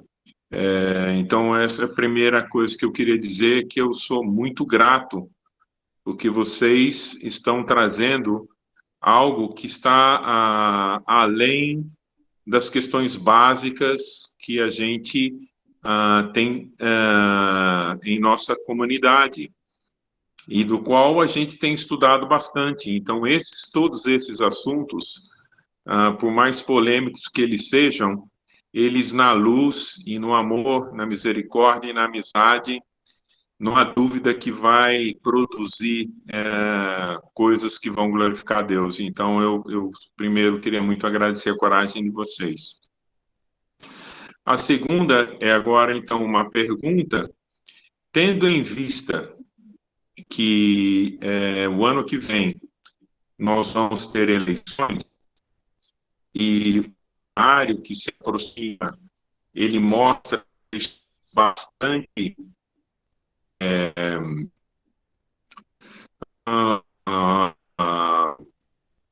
Então, essa é a primeira coisa que eu queria dizer, que eu sou muito grato, porque vocês estão trazendo algo que está além das questões básicas que a gente tem em nossa comunidade, e do qual a gente tem estudado bastante. Então, todos esses assuntos, por mais polêmicos que eles sejam, eles na luz e no amor, na misericórdia e na amizade, não há dúvida que vai produzir coisas que vão glorificar a Deus. Então, eu primeiro queria muito agradecer a coragem de vocês. A segunda é agora, então, uma pergunta, tendo em vista que o ano que vem nós vamos ter eleições, e o cenário que se aproxima, ele mostra bastante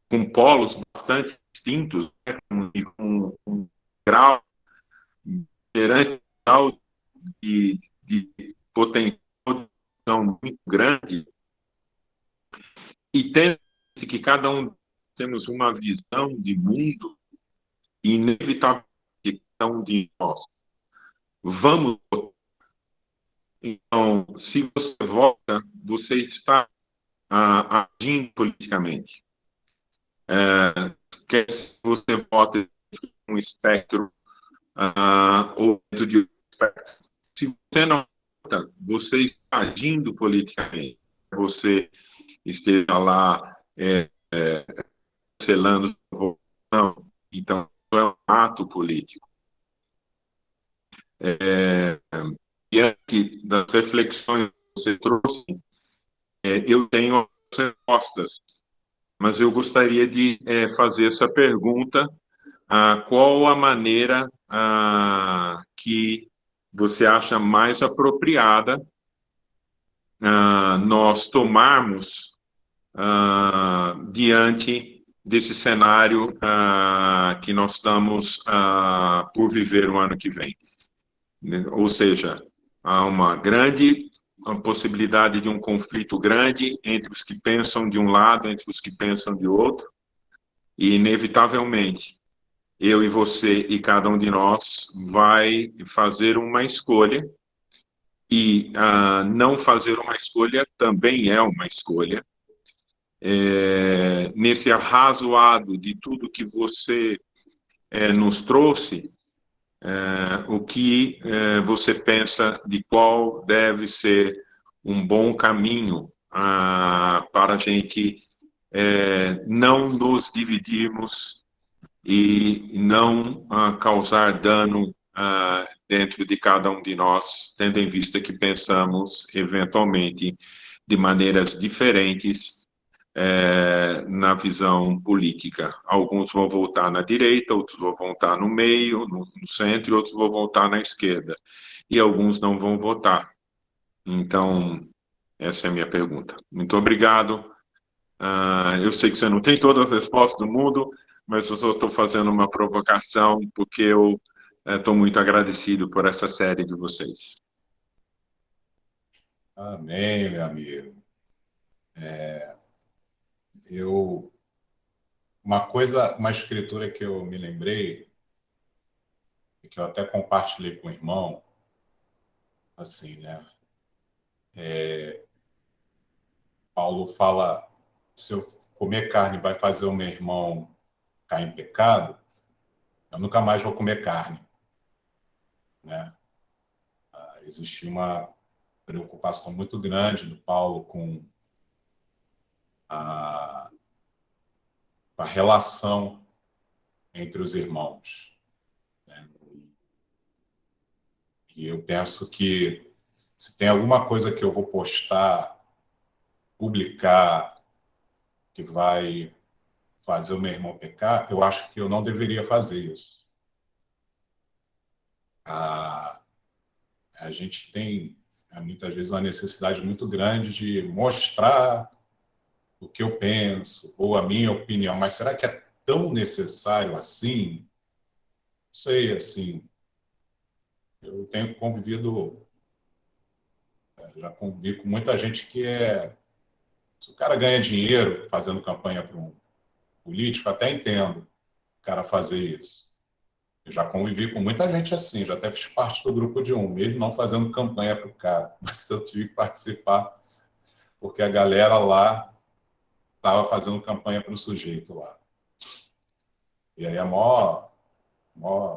com polos bastante distintos, né, com um grau de potencial muito grande, e tendo que cada um temos uma visão de mundo, e inevitavelmente cada um de nós vamos votar. Então, se você vota, você está agindo politicamente. Quer se você vota um espectro ou dentro de um espectro. se você não vota, você está agindo politicamente. Você esteja lá cancelando a votação. Então, isso é um ato político. Diante das reflexões que você trouxe, eu tenho as respostas, mas eu gostaria de fazer essa pergunta: qual a maneira que você acha mais apropriada nós tomarmos diante desse cenário que nós estamos por viver o ano que vem? Ou seja, há uma grande possibilidade de um conflito grande entre os que pensam de um lado, entre os que pensam de outro, e, inevitavelmente, eu e você e cada um de nós vai fazer uma escolha, e não fazer uma escolha também é uma escolha. Nesse arrazoado de tudo que você nos trouxe, o que você pensa de qual deve ser um bom caminho para a gente não nos dividirmos e não causar dano dentro de cada um de nós, tendo em vista que pensamos, eventualmente, de maneiras diferentes na visão política. Alguns vão votar na direita, outros vão votar no meio, no centro, e outros vão votar na esquerda. E alguns não vão votar. Então, essa é a minha pergunta. Muito obrigado. Eu sei que você não tem todas as respostas do mundo, mas eu só estou fazendo uma provocação, porque eu estou muito agradecido por essa série de vocês. Amém, meu amigo. Uma escritura que eu me lembrei, e que eu até compartilhei com o irmão, assim, né? Paulo fala: se eu comer carne vai fazer o meu irmão cair em pecado, eu nunca mais vou comer carne, né? Existia uma preocupação muito grande do Paulo com a relação entre os irmãos, né? E eu penso que se tem alguma coisa que eu vou postar, publicar, que vai fazer o meu irmão pecar, eu acho que eu não deveria fazer isso. A gente tem, muitas vezes, uma necessidade muito grande de mostrar o que eu penso, ou a minha opinião, mas será que é tão necessário assim? Não sei, assim, eu tenho convivido, já convivi com muita gente que se o cara ganha dinheiro fazendo campanha para um político, até entendo o cara fazer isso. Eu já convivi com muita gente assim, já até fiz parte do grupo de mesmo não fazendo campanha para o cara, mas eu tive que participar, porque a galera lá estava fazendo campanha para o sujeito lá. E aí é mó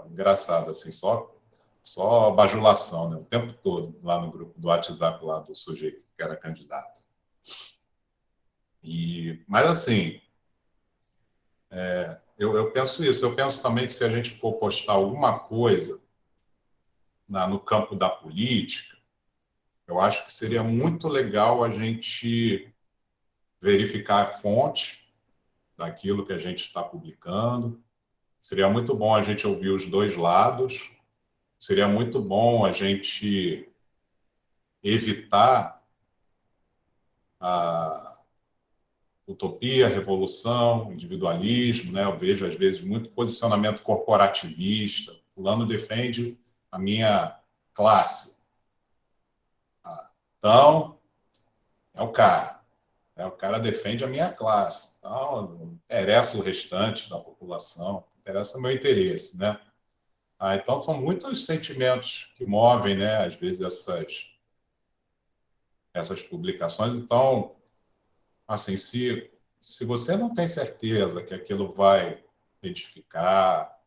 engraçado, assim, só bajulação, né? O tempo todo, lá no grupo do WhatsApp lá do sujeito que era candidato. Mas, assim, eu penso isso. Eu penso também que se a gente for postar alguma coisa no campo da política, eu acho que seria muito legal a gente verificar a fonte daquilo que a gente está publicando. Seria muito bom a gente ouvir os dois lados. Seria muito bom a gente evitar a utopia, revolução, individualismo, né? Eu vejo, às vezes, muito posicionamento corporativista. Fulano defende a minha classe. Então, é o cara. O cara defende a minha classe. Então, não interessa o restante da população, interessa o meu interesse, né? Então, são muitos sentimentos que movem, né, às vezes, essas publicações. Então, assim, se você não tem certeza que aquilo vai edificar,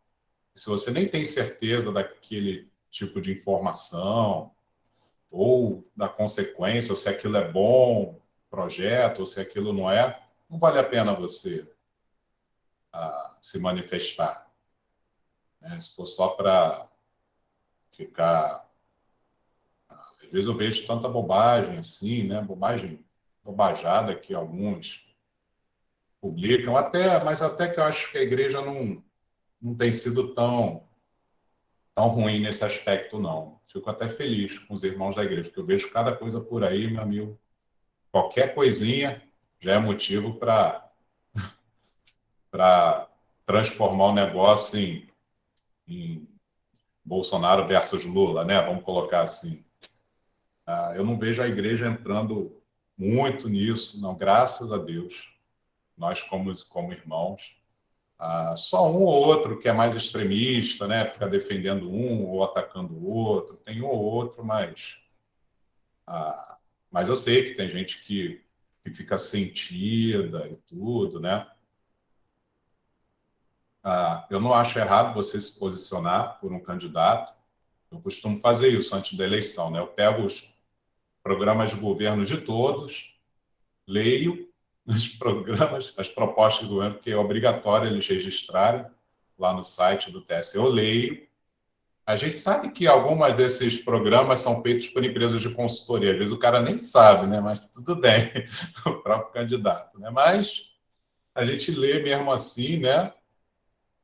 se você nem tem certeza daquele tipo de informação, ou da consequência, ou se aquilo é bom projeto, ou se aquilo não é, não vale a pena você se manifestar. Né? Se for só para ficar... Às vezes eu vejo tanta bobagem assim, né? Bobajada que alguns publicam, mas até que eu acho que a igreja não tem sido tão ruim nesse aspecto, não. Fico até feliz com os irmãos da igreja, porque eu vejo cada coisa por aí, meu amigo. Qualquer coisinha já é motivo para transformar o negócio em Bolsonaro versus Lula, né? Vamos colocar assim. Eu não vejo a igreja entrando muito nisso, não, graças a Deus. Nós, como irmãos, só um ou outro que é mais extremista, né? Fica defendendo um ou atacando o outro. Tem um ou outro, mas eu sei que tem gente que fica sentida e tudo, né? Eu não acho errado você se posicionar por um candidato. Eu costumo fazer isso antes da eleição, né? Eu pego os programas de governo de todos, leio os programas, as propostas do governo, que é obrigatório eles registrarem lá no site do TSE. Eu leio. A gente sabe que alguns desses programas são feitos por empresas de consultoria. Às vezes o cara nem sabe, né? Mas tudo bem, o próprio candidato, né? Mas a gente lê mesmo assim, né?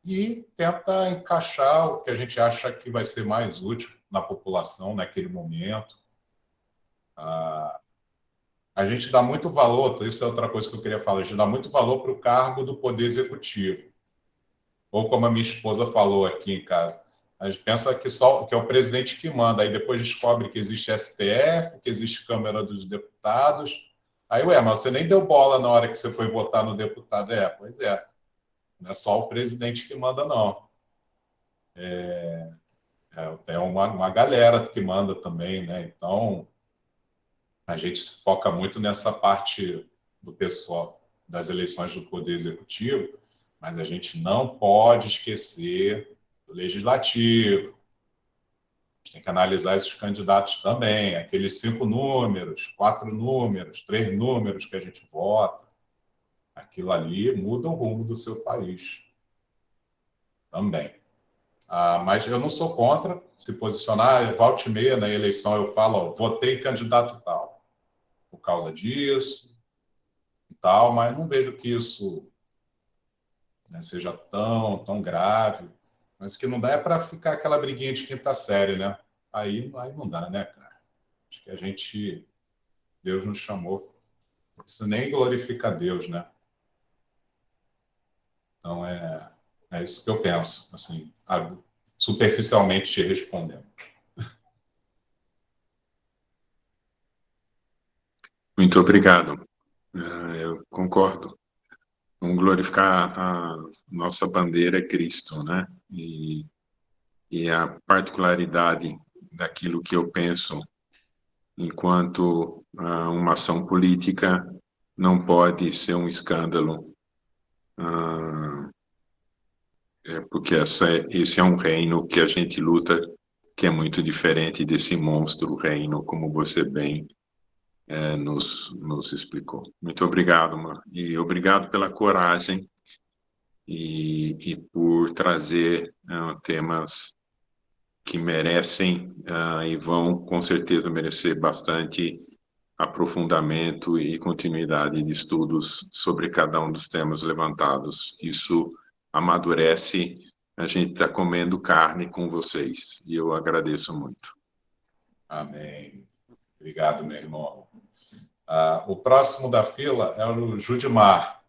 E tenta encaixar o que a gente acha que vai ser mais útil na população naquele momento. A gente dá muito valor, isso é outra coisa que eu queria falar, a gente dá muito valor para o cargo do Poder Executivo. Ou como a minha esposa falou aqui em casa, a gente pensa que é o presidente que manda, aí depois descobre que existe STF, que existe Câmara dos Deputados. Aí, mas você nem deu bola na hora que você foi votar no deputado. Pois é. Não é só o presidente que manda, não. Tem uma galera que manda também, né? Então, a gente se foca muito nessa parte do pessoal das eleições do Poder Executivo, mas a gente não pode esquecer do Legislativo. A gente tem que analisar esses candidatos também, aqueles 5 números, 4 números, 3 números que a gente vota. Aquilo ali muda o rumo do seu país também. Mas eu não sou contra se posicionar. Volta e meia na eleição eu falo, votei candidato tal, por causa disso e tal, mas não vejo que isso, né, seja tão grave. Mas o que não dá é para ficar aquela briguinha de quinta série, né? Aí não dá, né, cara? Acho que Deus nos chamou. Isso nem glorifica a Deus, né? Então é isso que eu penso, assim, superficialmente te respondendo. Muito obrigado. Eu concordo. Vamos glorificar a nossa bandeira é Cristo, né? E a particularidade daquilo que eu penso enquanto uma ação política não pode ser um escândalo, porque esse é um reino que a gente luta, que é muito diferente desse monstro reino, como você bem nos explicou. Muito obrigado, e obrigado pela coragem e por trazer temas que merecem e vão, com certeza, merecer bastante aprofundamento e continuidade de estudos sobre cada um dos temas levantados. Isso amadurece, a gente está comendo carne com vocês, e eu agradeço muito. Amém. Obrigado, meu irmão. O próximo da fila é o Judimar.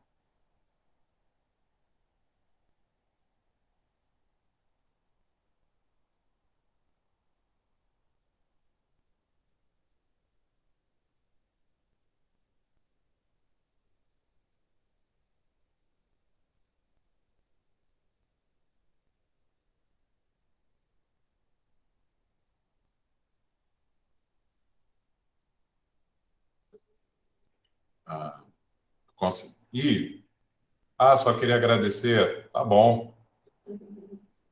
Só queria agradecer. Tá bom.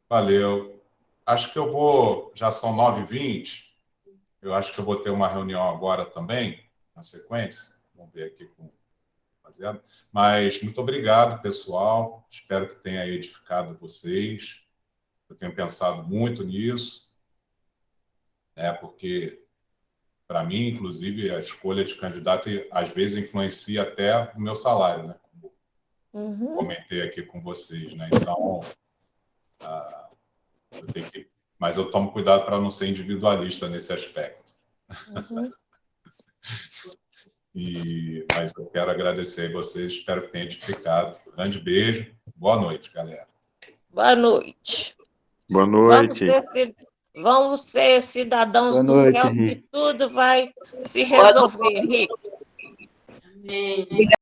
Valeu. Acho que já são 9h20. eu acho que eu vou ter uma reunião agora também, na sequência. Vamos ver aqui com o rapaziada. Mas muito obrigado, pessoal. Espero que tenha edificado vocês. Eu tenho pensado muito nisso, né? Porque, para mim, inclusive, a escolha de candidato às vezes influencia até o meu salário, né? Como comentei aqui com vocês, né? Então, eu tenho que... Mas eu tomo cuidado para não ser individualista nesse aspecto. Mas eu quero agradecer a vocês, espero que tenha edificado. Um grande beijo, boa noite, galera. Boa noite. Boa noite. Vamos ser cidadãos Boa do noite, céu, Henrique. que tudo vai se resolver, Henrique. Amém.